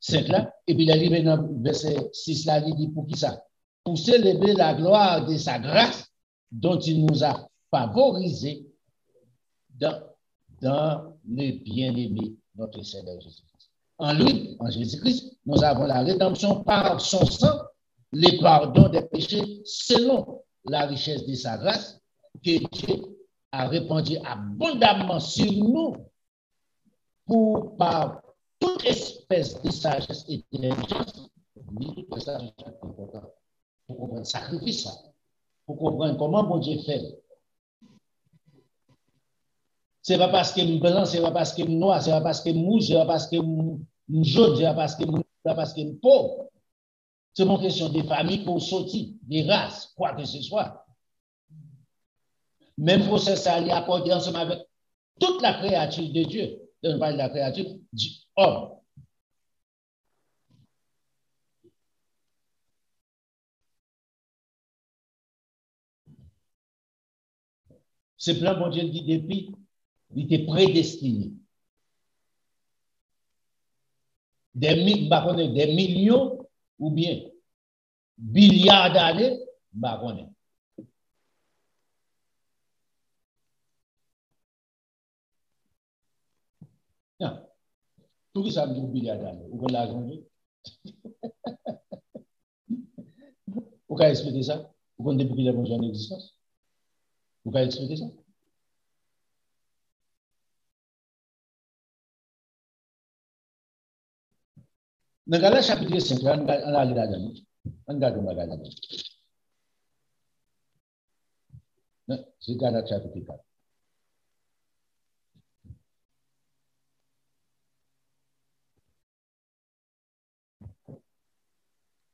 5 là, et puis l'arrivée dans le verset 6 là, il dit pour qui ça? Pour célébrer la gloire de sa grâce dont il nous a favorisés dans le bien-aimé, notre Seigneur Jésus-Christ. En lui, en Jésus-Christ, nous avons la rédemption par son sang, les pardons des péchés selon la richesse de sa grâce que Dieu a répandu abondamment sur nous pour par toute espèce de sagesse et d'intelligence. Tout ça, c'est important. Pour comprendre le sacrifice, pour comprendre comment bon Dieu fait. Ce n'est pas parce que je blanc, ce n'est pas parce que je noir, ce n'est pas parce que je mouche, ce n'est pas parce que je jaune, ce n'est pas parce que je pauvre. C'est une question des familles qu'on sortit, des races, quoi que ce soit. Même procès, ça allait apporter ensemble avec toute la créature de Dieu. On parle de la créature du homme. Ce plan, bon Dieu dit depuis, il était prédestiné. Des millions ou bien milliards d'années, bah, on est. Non. Tout ça, me dit milliards d'années. Vous voulez l'argent? Vous pouvez expliquer ça? Vous connaissez depuis qu'il y a besoin d'existence? Vous pouvez expliquer ça? Dans le chapitre 5, on a là-dedans. On regarde là-dedans. C'est Galates chapitre 4.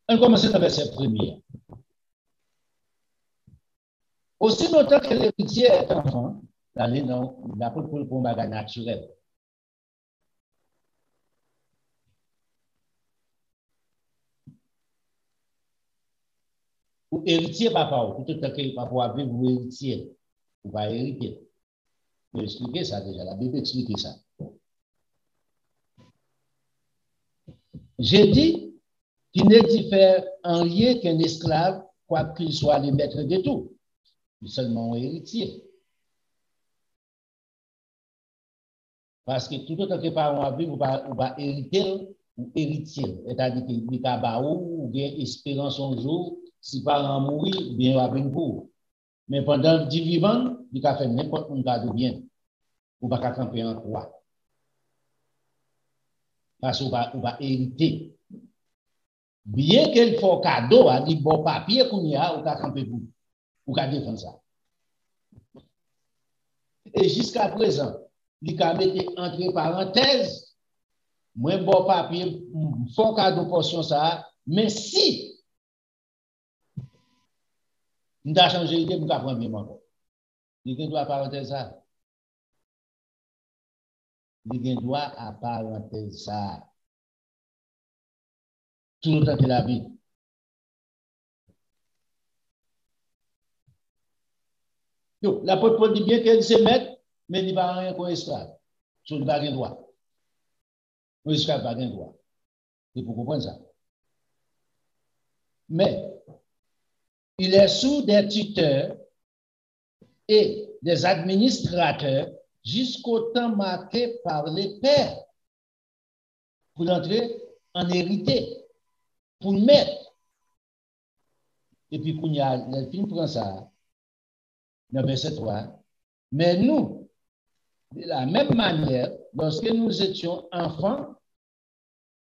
On commence dans le verset 1er. Aussi longtemps que l'héritier est enfant, l'apôtre Paul pour un bagage naturel. Ou héritier papa, ou tout le temps que papa a vu vous héritier, ou pas hériter. Je vais expliquer ça déjà, la Bible explique ça. J'ai dit qu'il ne diffère en rien qu'un esclave, quoi qu'il soit le maître de tout, mais seulement un héritier. Parce que tout autant que parents a vu, vous va hériter ou héritier. C'est-à-dire qu'il y a ou bien espérance un jour, si parents mourir, bien va venir pour. Mais pendant le vivant, il a fait n'importe quoi de bien. Ou pas camper en croix. Parce qu'on va hériter. Bien qu'il faut cadeau, à dit bon papier qu'on y a, ou qu'à camper pour. Ou qu'à défendre ça. Et jusqu'à présent, il a mis entre parenthèses, moi bon papier, faut cadeau portion ça, mais si nous avons changé l'idée, nous avons pris encore. Il y a droit à parenthèse ça. Il y a droit à parenthèse ça. Tout le temps de la vie. L'apôtre Paul dit bien qu'elle se met, mais il n'y a pas rien qu'on esclave. Sur le bagage droit. On esclave pas de droit. C'est pour comprendre ça. Mais il est sous des tuteurs et des administrateurs jusqu'au temps marqué par les pères pour entrer en hérité, pour le mettre. Et puis, quand il y a le film prend ça, dans le verset 3, mais nous, de la même manière, lorsque nous étions enfants,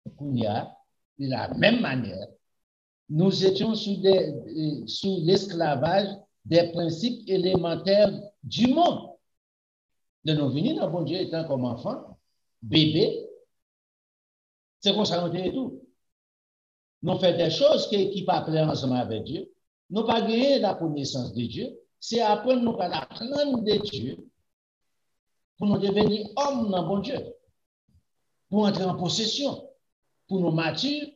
de la même manière, nous étions sous l'esclavage des principes élémentaires du monde. De nous venir dans bon Dieu étant comme enfants, bébés, c'est comme ça qu'on et tout. Nous faisons des choses qui ne pas plaire ensemble avec Dieu. Nous pas gagné la connaissance de Dieu. C'est après nous pas apprendre de Dieu pour nous devenir hommes dans bon Dieu, pour entrer en possession, pour nous matures.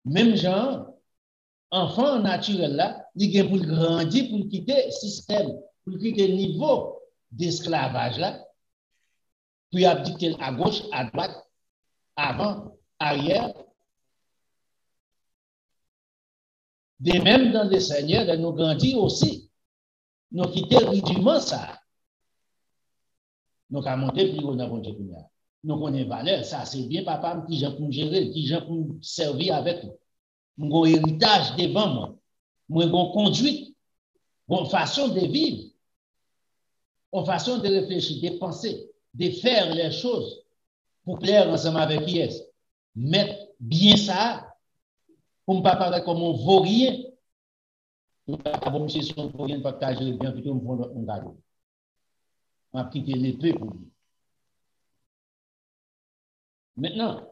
Même genre, enfant naturel là, il est pour grandir, pour quitter le système, pour quitter le niveau d'esclavage là, puis abdiquer à gauche, à droite, avant, arrière. De même dans le Seigneur, de nous grandir aussi. Nous quitter rudiment ça. Nous avons monté plus haut dans mon Dieu. Nous connaissons valeur, ça c'est bien papa qui j'ai pour gérer, qui j'ai pour servir avec nous. Mon héritage devant moi. Mon conduite, mon façon de vivre, mon façon de réfléchir, de penser, de faire les choses pour plaire ensemble avec qui est. Mettre bien ça. Pour ne pas parler comme un vaurien. Pour ne pas parler comme un vaurien, pas partager bien plutôt un gado. On va quitter l'épée pour lui. Maintenant,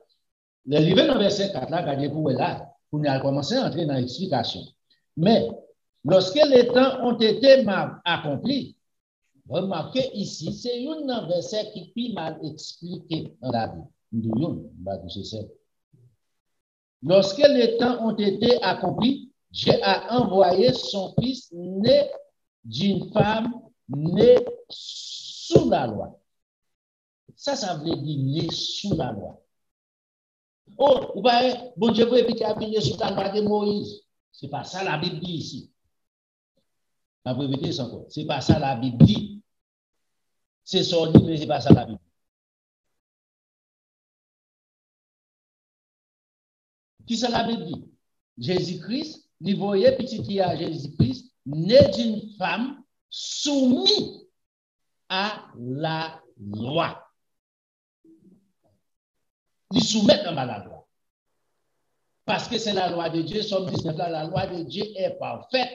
le livre dans le verset 4, là, regardez pour là, on a commencé à entrer dans l'explication. Mais, lorsque les temps ont été accomplis, remarquez ici, c'est un verset qui est mal expliqué dans la Bible. Nous, lorsque les temps ont été accomplis, Dieu a envoyé son fils né d'une femme née sous la loi. Ça veut dire né sous la loi. Oh, vous voyez, bon Dieu veut éviter à venir sous la loi de Moïse. Ce n'est pas ça la Bible dit ici. La vérité, c'est encore. Ce n'est pas ça la Bible dit. C'est sorti, mais ce n'est pas ça la Bible. Qui ça la Bible dit? Jésus-Christ, il voyait petit à Jésus-Christ, né d'une femme soumise à la loi. Il soumet à la loi. Parce que c'est la loi de Dieu, Somme 19 là, la loi de Dieu est parfaite.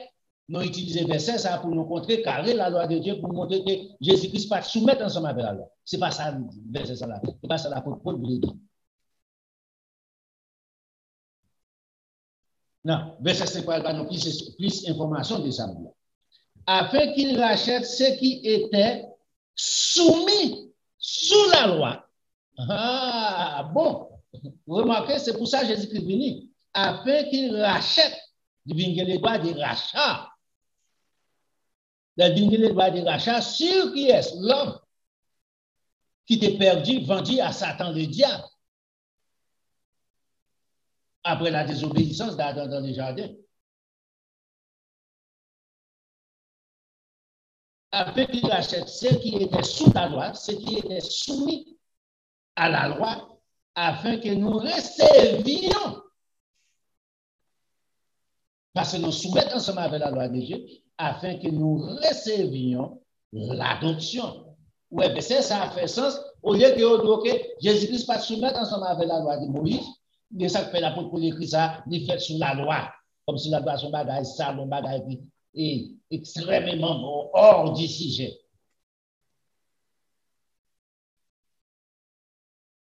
Nous utilisons verset ça pour nous montrer carré la loi de Dieu, pour montrer que Jésus-Christ pas soumettre ensemble avec la loi. Ce n'est pas ça, verset ça là. Ce n'est pas ça l'apôtre Paul voulait dire. Non, verset 5 va nous plus d'informations de ça. Afin qu'il rachète ceux qui étaient soumis sous la loi. Ah, bon. Vous remarquez, c'est pour ça que Jésus-Christ est venu. Afin qu'il rachète. Il vient les droits de rachat. Il vient les droits de rachat sur qui est l'homme qui t'est perdu, vendu à Satan le diable. Après la désobéissance dans les jardins. Afin qu'il rachète ceux qui étaient sous la loi, ceux qui étaient soumis à la loi, afin que nous recevions, parce que nous soumettons ensemble avec la loi de Dieu, afin que nous recevions l'adoption. Oui, mais ça a fait sens, au lieu que Jésus-Christ pas soumettre ensemble avec la loi de Moïse, mais ça fait l'apôtre pour écrire ça, il fait sous la loi, comme si la loi son bagage sale, un bagage qui est extrêmement hors du sujet.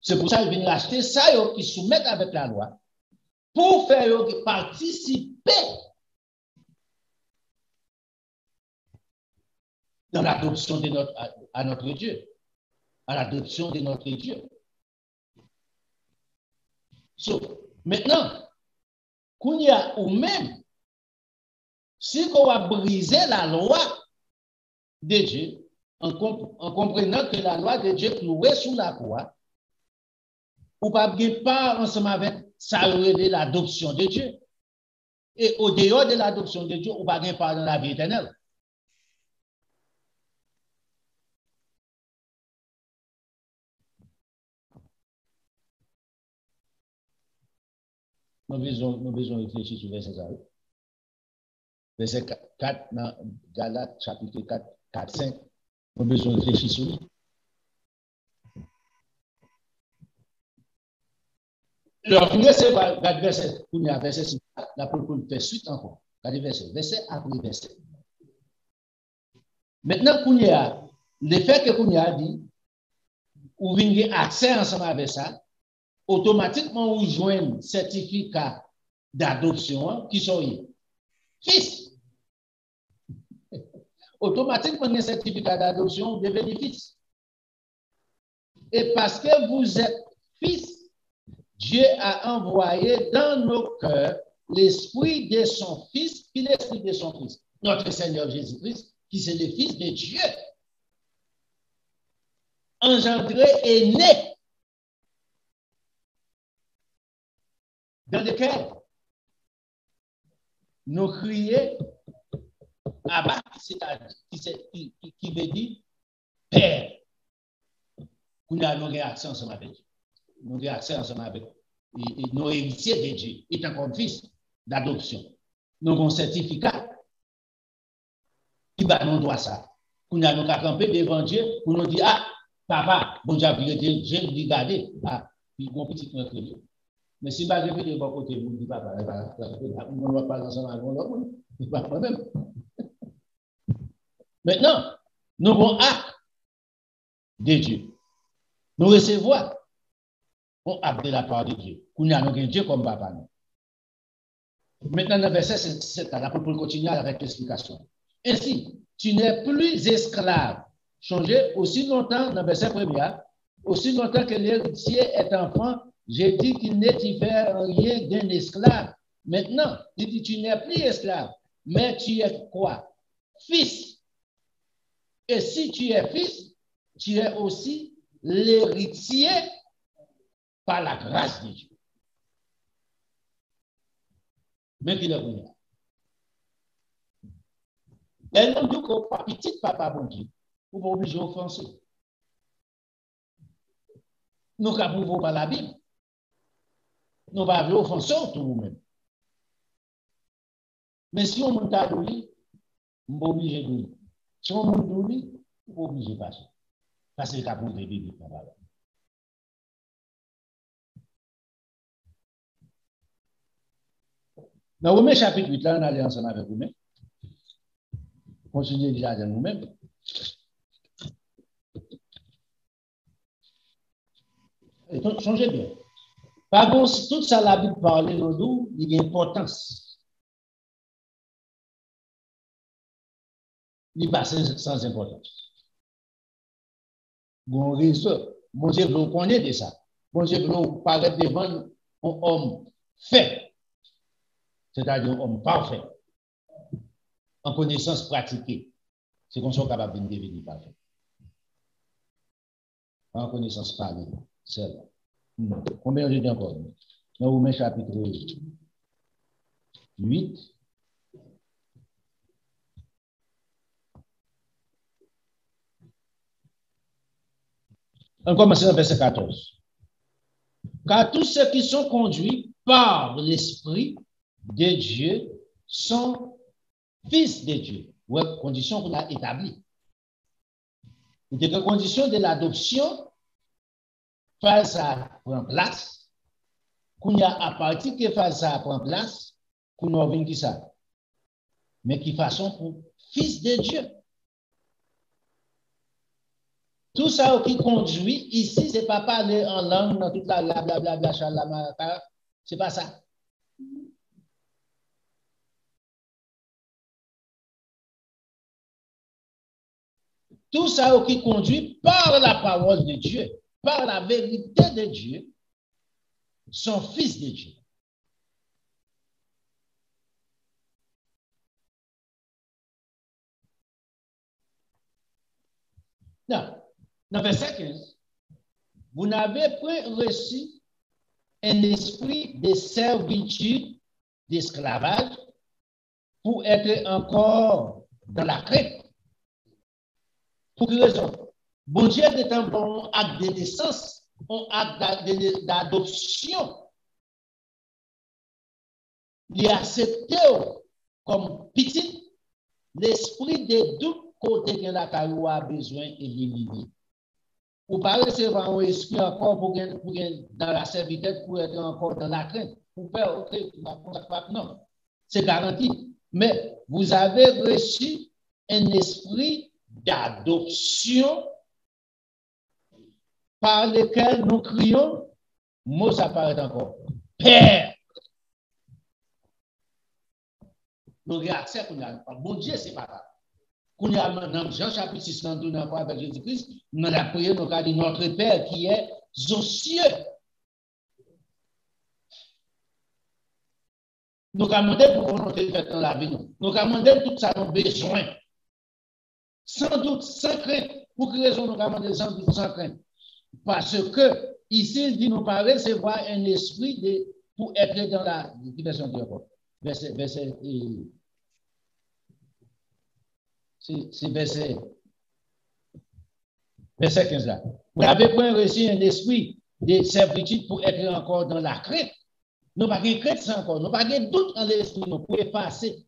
C'est pour ça qu'il vient acheter ça qui soumettent avec la loi pour faire participer dans l'adoption de notre Dieu, à l'adoption de notre Dieu. Maintenant, qu'on y a ou même, si on va briser la loi de Dieu, en comprenant que la loi de Dieu clouée sous la croix, ou pas part ensemble avec ça l'adoption de Dieu. Et au dehors de l'adoption de Dieu, ou pas part dans la vie éternelle. Nous besoin réfléchir sur verset 4. Verset 4 dans Galates, chapitre 4, 5. Nous besoin réfléchir sur lui. Le verset, pour nous, verset 6, l'apôtre fait suite encore. Verset après verset. Maintenant, le fait que qu'on a dit, ou venez accès ensemble avec ça, automatiquement, vous joignez certificat d'adoption qui sont fils. Automatiquement, un certificat d'adoption, vous devenez fils. Et parce que vous êtes fils, Dieu a envoyé dans nos cœurs l'esprit de son Fils, puis l'esprit de son Fils, notre Seigneur Jésus-Christ, qui c'est le Fils de Dieu, engendré et né, dans lequel nous crions Abba, qui veut dire Père. Nous avons une réaction ensemble avec Dieu. Nous avons accès ensemble avec nos héritiers de Dieu, étant comme fils d'adoption. Nous avons un certificat qui va nous doit ça. Nous avons campé devant Dieu pour nous dire, ah, papa, bon Dieu, je vais regarder. Ah, puis mon petit frère. Mais si je vais répéter de bon côté, vous dites, papa, on ne va pas ensemble avec l'autre, c'est pas de problème. Maintenant, nous avons acte de Dieu. Nous recevons on a de la part de Dieu. Nous avons Dieu comme papa. Maintenant, dans le verset 7, pour continuer avec l'explication. Ainsi, tu n'es plus esclave. Changez aussi longtemps, dans le verset 1er, aussi longtemps que l'héritier est enfant, j'ai dit qu'il n'est différent rien d'un esclave. Maintenant, il dit, tu n'es plus esclave, mais tu es quoi? Fils. Et si tu es fils, tu es aussi l'héritier par la grâce de Dieu. Mais qu'il est venu. Et nous dit que petit papa bon Dieu, vous pas obligé d'offenser. Nous ne pouvons pas la Bible. Nous ne pouvons pas offenser tout nous-mêmes. Mais si on t'a dit, on est obligé de dire. Si on m'a dit, on est obligé de passer. Parce que c'est pour des Bibles. Dans Romains chapitre 8, là, on allait ensemble avec vous-même. Continuez déjà de nous-mêmes. Changez bien. Par contre, tout ça, la Bible parle de nous, il y a une importance. Il n'est pas sans importance. Bon réseau, bon Dieu, vous connaissez de ça. Bon Dieu, vous parlez devant un homme fait, c'est-à-dire un homme parfait, en connaissance pratiquée. C'est qu'on soit capable de devenir parfait. En connaissance parlée, seul. Combien de temps encore? Dans Romains chapitre 8. On commence dans verset 14. Car tous ceux qui sont conduits par l'Esprit de Dieu sont fils de Dieu. Ouais, condition qu'on a établie. Et que condition de l'adoption, face ça prend place. Qu'on y a à partir que face ça prend place, qu'on a vu qui ça. Mais qui façon pour fils de Dieu. Tout ça qui conduit ici, c'est pas parler en langue dans toute la blablabla, c'est pas ça. Tout ça qui conduit par la parole de Dieu, par la vérité de Dieu, sont fils de Dieu. Non. Dans verset 15, vous n'avez point reçu un esprit de servitude, d'esclavage, pour être encore dans la crainte. Pour quelle raison? Bon Dieu est un bon acte de naissance, un acte d'adoption. Il a accepté comme petit l'esprit de doute côté que la carrière a besoin d'éliminer. Ou pas recevoir un esprit encore pour dans la servitude pour être encore dans la crainte. Pour faire, ok, non, c'est garanti. Mais vous avez reçu un esprit d'adoption par lequel nous crions, mot ça apparaît encore, Père. Nous réacceptons, bon Dieu, c'est pas grave. Quand nous avons dans Jean chapitre 6, nous avons avec Jésus-Christ, nous avons prié, nous avons dit notre Père qui est aux cieux. Nous avons demandé pour volonté faite dans la vie. Nous avons demandé tout ça, nos besoins. Sans doute, sans crainte. Pour quelle raison nous avons demandé sans doute, sans crainte? Parce que ici, il dit nous pas recevoir un esprit pour être dans la version de verset c'est verset 15 là. Vous n'avez pas reçu un esprit de servitude pour être encore dans la crainte. Nous n'avons pas de crainte encore. Nous n'avons pas de doute en l'esprit. Nous pouvons effacer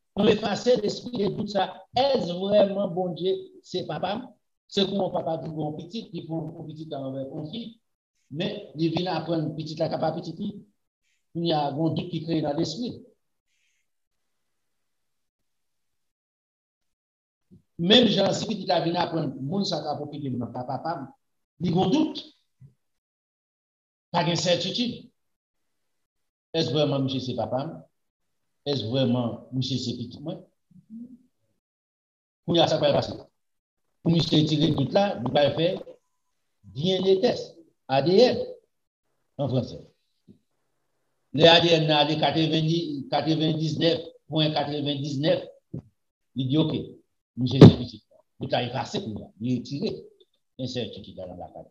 l'esprit de doute ça. Est-ce vraiment bon Dieu, c'est papa? C'est comme mon papa dit mon petit, qui font petit envers mon fille. Mais il vient apprendre petit la capacité. Il y a un doute qui crée dans l'esprit. Même Jean, si tu as venu apprendre, mon ça va profiter de mon papa, il y a un doute, pas d'incertitude. Est-ce vraiment monsieur c'est papa? Est-ce vraiment monsieur c'est petit moi? Pour y a ça pas passer. Pour monsieur tirer tout là, il va faire bien les tests ADN en français. Le ADN a 99.99, il dit OK. Monsieur c'est petit. Tout a effacé pour moi. Il est tiré. Incertitude dans la carte.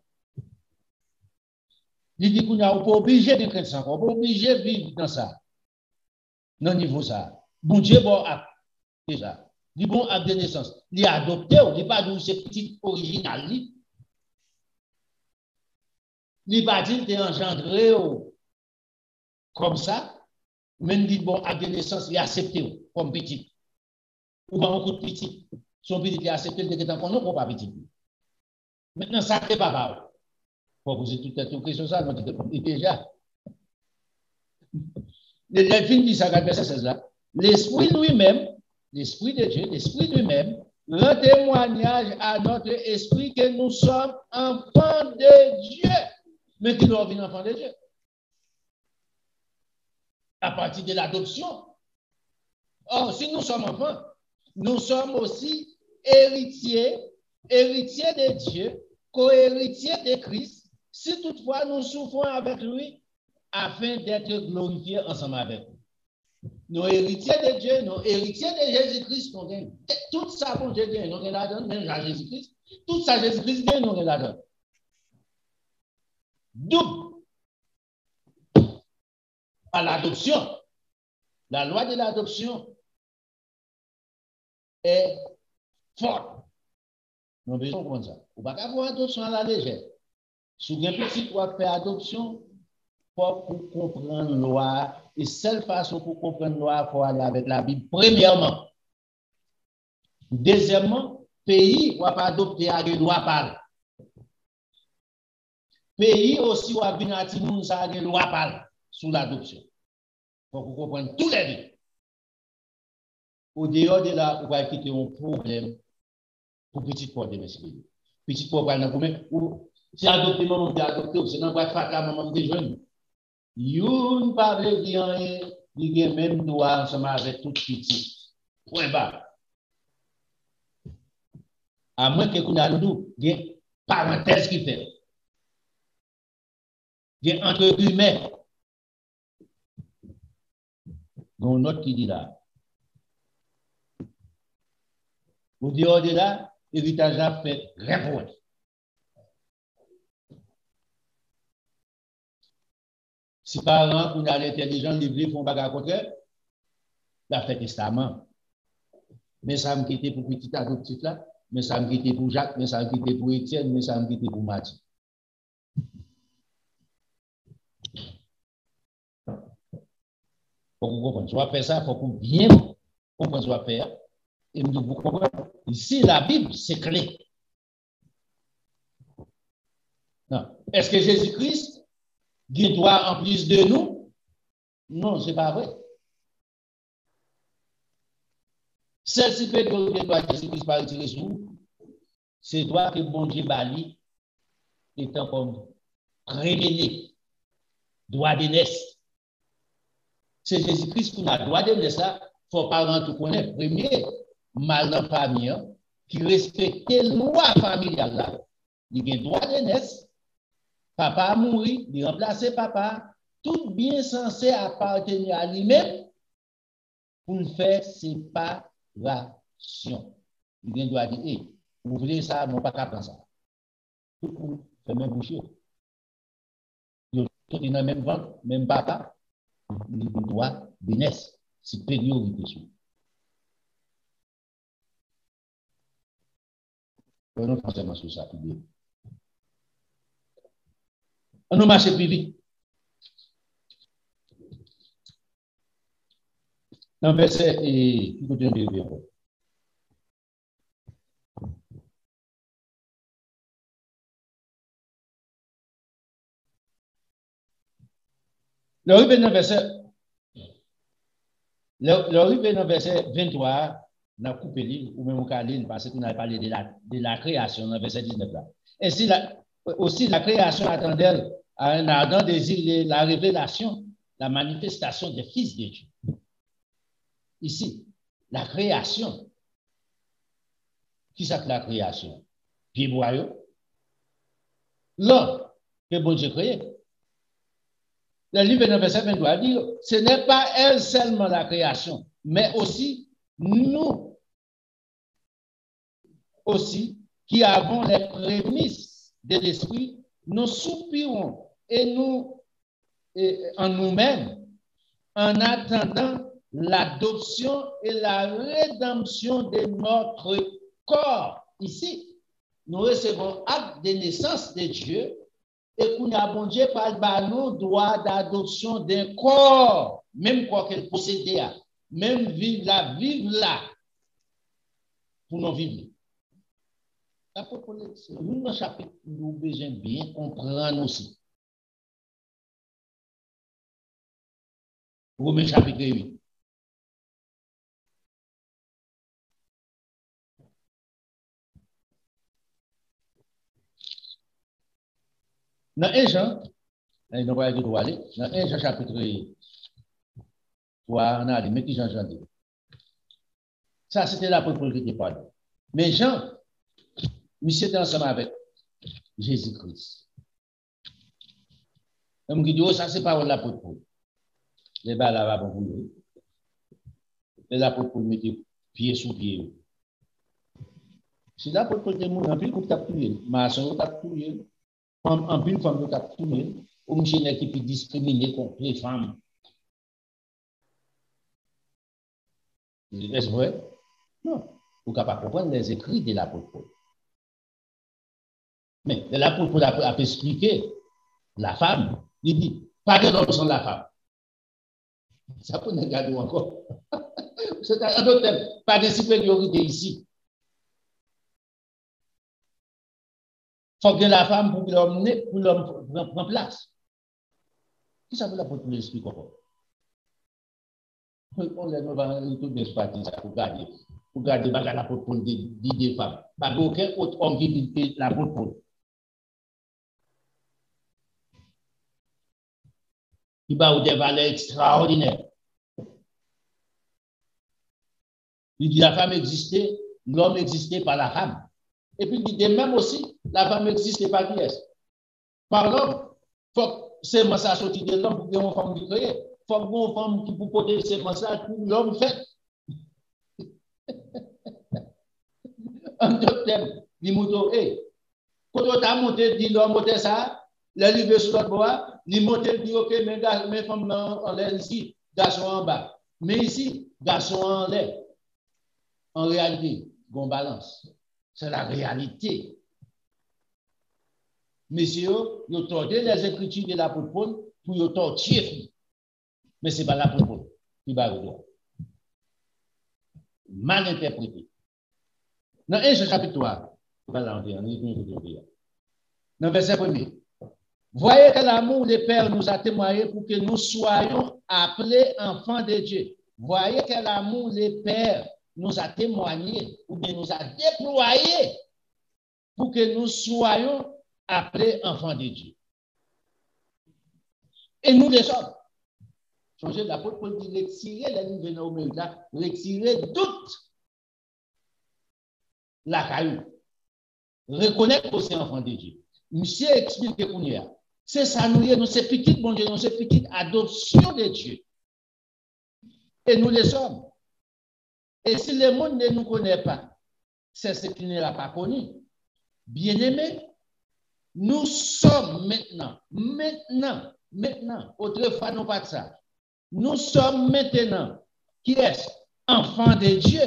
Il dit qu'on n'est pas obligé de craindre ça, on n'est pas obligé de vivre dans ça, dans le niveau ça. Bon Dieu, bon acte, déjà. Il bon acte de naissance. Il est adopté, il n'est pas de ce petit original. Il n'est pas dit qu'il est engendré comme ça, mais il dit bon acte de naissance, il est accepté comme petit. Ou pas beaucoup de petit. Son petit est accepté, il est encore non, pas petit. Maintenant, ça n'est pas grave. Pour poser toute question, ça, il déjà. Delphine dit ça, verset 16 là. L'Esprit lui-même, l'Esprit de Dieu, l'Esprit lui-même, rend témoignage à notre esprit que nous sommes enfants de Dieu. Mais qui nous revient enfants de Dieu? À partir de l'adoption. Or, si nous sommes enfants, nous sommes aussi héritiers, héritiers de Dieu, co-héritiers de Christ, si toutefois nous souffrons avec lui, afin d'être glorifiés ensemble avec lui. Nos héritiers de Dieu, nos héritiers de Jésus-Christ, nous gagnons. Tout ça, bon Dieu, nous gagnons la donne, même à Jésus-Christ. Tout ça, Jésus-Christ, nous gagnons la donne. Double. À l'adoption. La loi de l'adoption est forte. Nous avons besoin de comprendre ça. Vous ne pouvez pas avoir adoption à la légère. Si vous avez un petit pour faire adoption, pour comprendre la loi, et seule façon pour comprendre la loi, il faut aller avec la Bible, premièrement. Deuxièmement, pays ne va pas adopter à des lois par. Pays aussi va venir à Timoun, ça a des lois par sous l'adoption. Il faut comprendre tous les deux. Au dehors de là, on va quitter un problème pour petit porte de messieurs. Petit porte, si adopter, maman, on adopter, c'est dans quoi faire maman des jeunes. Youn pas veut dire rien, il y a même droit ensemble avec tout petit. Point barre. À moins que nous avons une parenthèse qui fait. Il y a entre guillemets. Donc, note qui dit là. Au dehors de là, l'héritage a fait répondre. Si par exemple, on a l'intelligence, les livres font bagarre contraire, il a fait testament. Mais ça me quitte pour petit adoptif là, mais ça me quitte pour Jacques, mais ça me quitte pour Étienne, mais ça me quitte pour Mathieu. Pour vous comprendre, tu vas faire ça, il faut bien comprendre ce que tu vas faire. Et vous comprenez, ici, la Bible, c'est clé. Est-ce que Jésus-Christ dit droit en plus de nous? Non, ce n'est pas vrai. Celle-ci peut que droit Jésus-Christ par retirer sur nous, c'est droit que bon Dieu bali étant comme révélé, droit de naissance. C'est Jésus-Christ qui a droit de naissance là, il faut pas rentrer connaître premier mal dans la famille qui respecte la loi familiale là. Il a droit de naissance. Papa a mouru, il a remplacé papa, tout bien censé appartenir à lui-même pour faire séparation. Il a droit de dire, vous voulez ça, non pas qu'à ça. Tout le monde fait même boucher. Il y a même ventre, même papa, il a droit de naissance, supériorité sur. On a forcément sur ça. On a marché plus vite. Dans le verset, le verset 23, on a coupé l'île, ou même on a l'île, parce qu'on a parlé de la création dans le verset 19 là. Ainsi, aussi la création attendait à un ardent désir la révélation, la manifestation des fils de Dieu. Ici, la création. Qui c'est que la création? Pied boyau. L'homme que bon Dieu créé. Le livre dans le verset 23 dit, ce n'est pas elle seulement la création, mais aussi nous aussi qui avons les prémices de l'esprit, nous soupirons et en nous-mêmes en attendant l'adoption et la rédemption de notre corps. Ici, nous recevons acte de naissance de Dieu et qu'on a bon Dieu par nous droit d'adoption d'un corps, même quoi qu'elle possédait, même vive là, pour nous vivre. Nous, dans le chapitre, nous avons besoin de bien comprendre aussi. Romains chapitre 8. Dans 1 Jean, nous va aller dans 1 Jean chapitre 3, on a dit, mais qui Jean dit? Ça, c'était l'apôtre Paul qui était parlé. Mais Jean, monsieur était ensemble avec Jésus-Christ. Donc, il dit, oh, ça, c'est pas l'apôtre Paul. Les balles là-bas, pour vous. Les apôtres Paul mettaient pied sous pied. Si l'apôtre Paul était mort, en pile, il t'a tué. Maçon, il t'a tué. En pile, femme, il t'a tué. Ou monsieur qui peut discriminer contre les femmes. Est-ce vrai? Non. Vous ne pouvez pas comprendre les écrits de l'apôtre Paul. Mais l'apôtre Paul a expliqué la femme. Il dit, pas de l'homme sans la femme. Ça peut nous garder encore. C'est un autre thème. Pas de supériorité ici. Il faut que la femme pour l'homme prenne place. Qui ça veut l'apôtre Paul expliquer encore? On va tout d'espace pour garder. Pour garder l'apôtre Paul des femmes. Pas aucun autre homme qui dit l'apôtre Paul. Il va avoir des valeurs extraordinaires. Il dit la femme existait, l'homme existait par la femme. Et puis il dit de même aussi, la femme existait par qui est-ce? Par l'homme. C'est moi ça sorti de l'homme pour que une femme qui crée. Il faut que une femme qui peut porter ces messages pour l'homme fait. Un autre thème, il m'a dit, quand on a monté, dit l'homme monté ça, l'arrivée sur l'autre bois, il monté, dit, ok, mes femmes en l'air ici, garçons en bas. Mais ici, garçons en l'air. En réalité, on balance. C'est la réalité. Messieurs, ils ont tordu les écritures de l'apôtre Paul pour y torturer. Mais ce n'est pas l'apôtre Paul qui va le droit. Mal interprété. Dans 1 chapitre 3, dans le verset 1er, voyez que l'amour des pères nous a témoigné pour que nous soyons appelés enfants de Dieu. Voyez que l'amour des pères nous a témoigné ou bien nous a déployé pour que nous soyons appelés enfants de Dieu. Et nous les sommes. Changer l'apôtre Paul dit retirer les niveaux de l'oméga, retirer doute la caillou. Reconnaître que c'est enfant de Dieu. Monsieur explique qu'on y a. C'est ça, nous, c'est petite bon Dieu, nous, c'est petite adoption de Dieu. Et nous les sommes. Et si le monde ne nous connaît pas, c'est ce qui ne l'a pas connu. Bien-aimés, nous sommes maintenant, autrefois non pas de ça, nous sommes maintenant, qui est enfants de Dieu.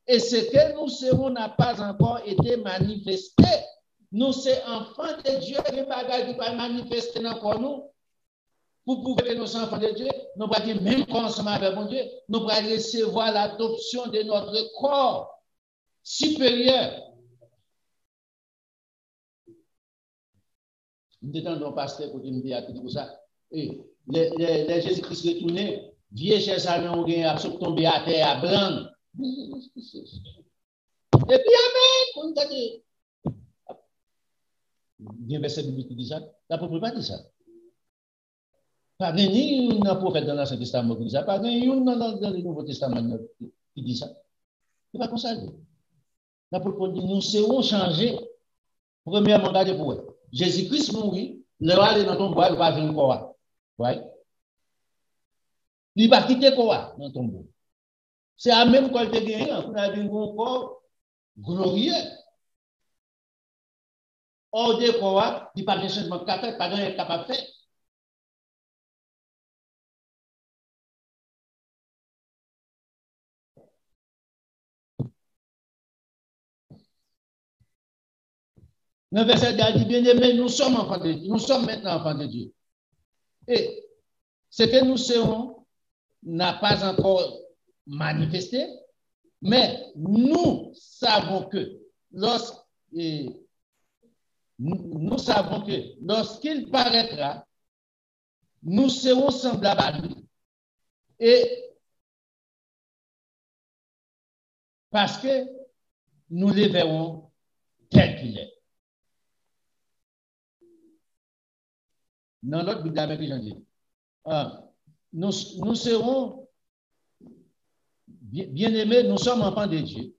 Et ce que nous serons n'a pas encore été manifesté. Nous sommes enfants de Dieu, les bagages qui pas manifester encore nous. Pour prouver que nous sommes enfants de Dieu, nous allons dire même quand nous sommes avec mon Dieu, nous allons recevoir l'adoption de notre corps supérieur. Nous étions pasteur pour nous dire tout ça. Et les Jésus-Christ retourné, vieux chez Salon, on a tombé à terre à blanc. Et puis, amen, on t'a dit. Il y a un verset biblique qui dit ça. L'apôtre pas dit ça. Pas ni un prophète dans l'Ancien Testament qui dit ça. Pas ni un dans le Nouveau Testament qui dit ça. C'est pas comme ça. L'apôtre dit nous serons changés. Premièrement, regardez pour eux. Jésus-Christ mourit, le roi est dans ton bois, il va venir quoi? Ouais. Il va quitter quoi dans ton bois? C'est la même qualité de rien. On a un corps glorieux. Or, de quoi, il n'y a pas de changement de caractère, pas de capable de faire. Le verset dit bien aimé, nous sommes enfants de Dieu. Nous sommes maintenant enfants de Dieu. Et ce que nous serons n'a pas encore manifesté, mais nous savons que lorsqu'il paraîtra, nous serons semblables à lui, Et parce que nous les verrons tel qu'il est. Dans l'autre Bible avec les gens disent, nous serons bien-aimés, nous sommes enfants de Dieu.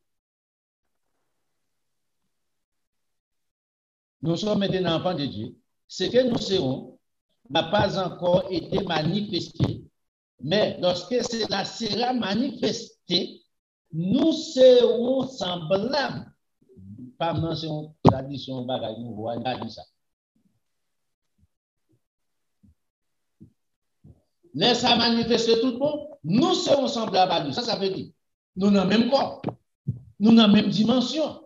Nous sommes maintenant enfants de Dieu. Ce que nous serons n'a pas encore été manifesté, mais lorsque cela sera manifesté, nous serons semblables. Pas mention tradition, bagaille, nous voyons dit ça. Laisse-ça manifester tout le monde, nous serons semblables à lui. Ça veut dire, nous dans le même corps, nous dans la même dimension.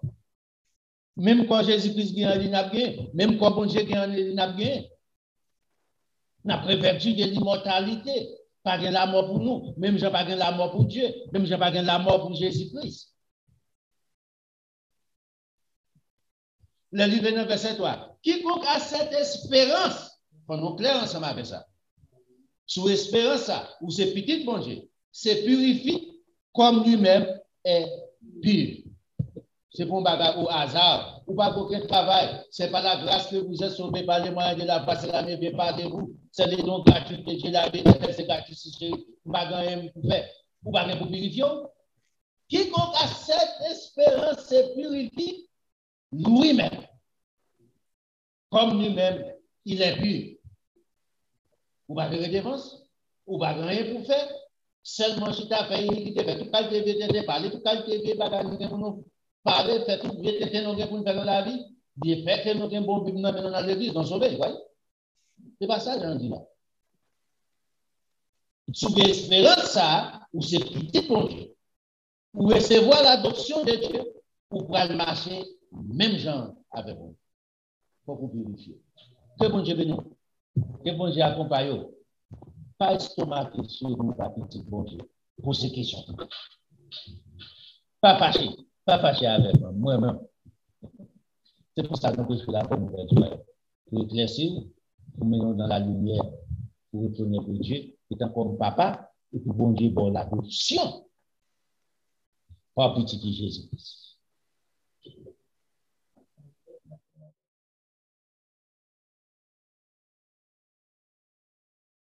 Même quand Jésus-Christ gagne, même quand bon Dieu gagne, il a gagné. N'a pas vertu de l'immortalité. Pas de la mort pour nous. Même je pas de la mort pour Dieu. Même je pas de la mort pour Jésus-Christ. Le livre 9, verset 3. Quiconque a cette espérance, pour nous clair ensemble avec ça. Sous espérance, ou c'est petit bon Dieu, c'est purifié comme lui-même est pur. C'est pour bagarre au hasard, ou pas aucun travail. C'est pas la grâce que vous êtes sauvés par les moyens de la grâce, c'est la ne vient pas de vous. C'est les dons gratuits que Dieu l'a fait, c'est gratuit, c'est pas rien pour faire. Ou pas rien pour purifier. Quiconque a cette espérance se purifie lui-même. Comme lui-même, il est pur. Ou pas de rédévance, ou pas rien pour faire. Seulement, si tu as fait iniquité, tout qualité de parler, tout qualité de bagarre, pour nous parler, faire tout bien, pour nous faire dans la vie, bien fait que nous avons un bon but dans l'église, dans sauver, voyez. C'est pas ça, j'en dis là. Sous l'espérance, ça, ou c'est petit pour Dieu, ou recevoir l'adoption de Dieu, ou pour aller marcher, même gens avec vous. Pour vous purifier. Que bon Dieu bénisse. Que bon Dieu accompagne. Pas estomaquer sur nous, pas petit bon Dieu. Pour ces questions. Pas fâché avec moi-même. C'est pour ça que je fais la bonne nouvelle. Pour éclaircir, pour mettre dans la lumière, pour retourner pour Dieu, étant comme papa, et puis bon Dieu, bon l'adoption. Pas petit Jésus-Christ.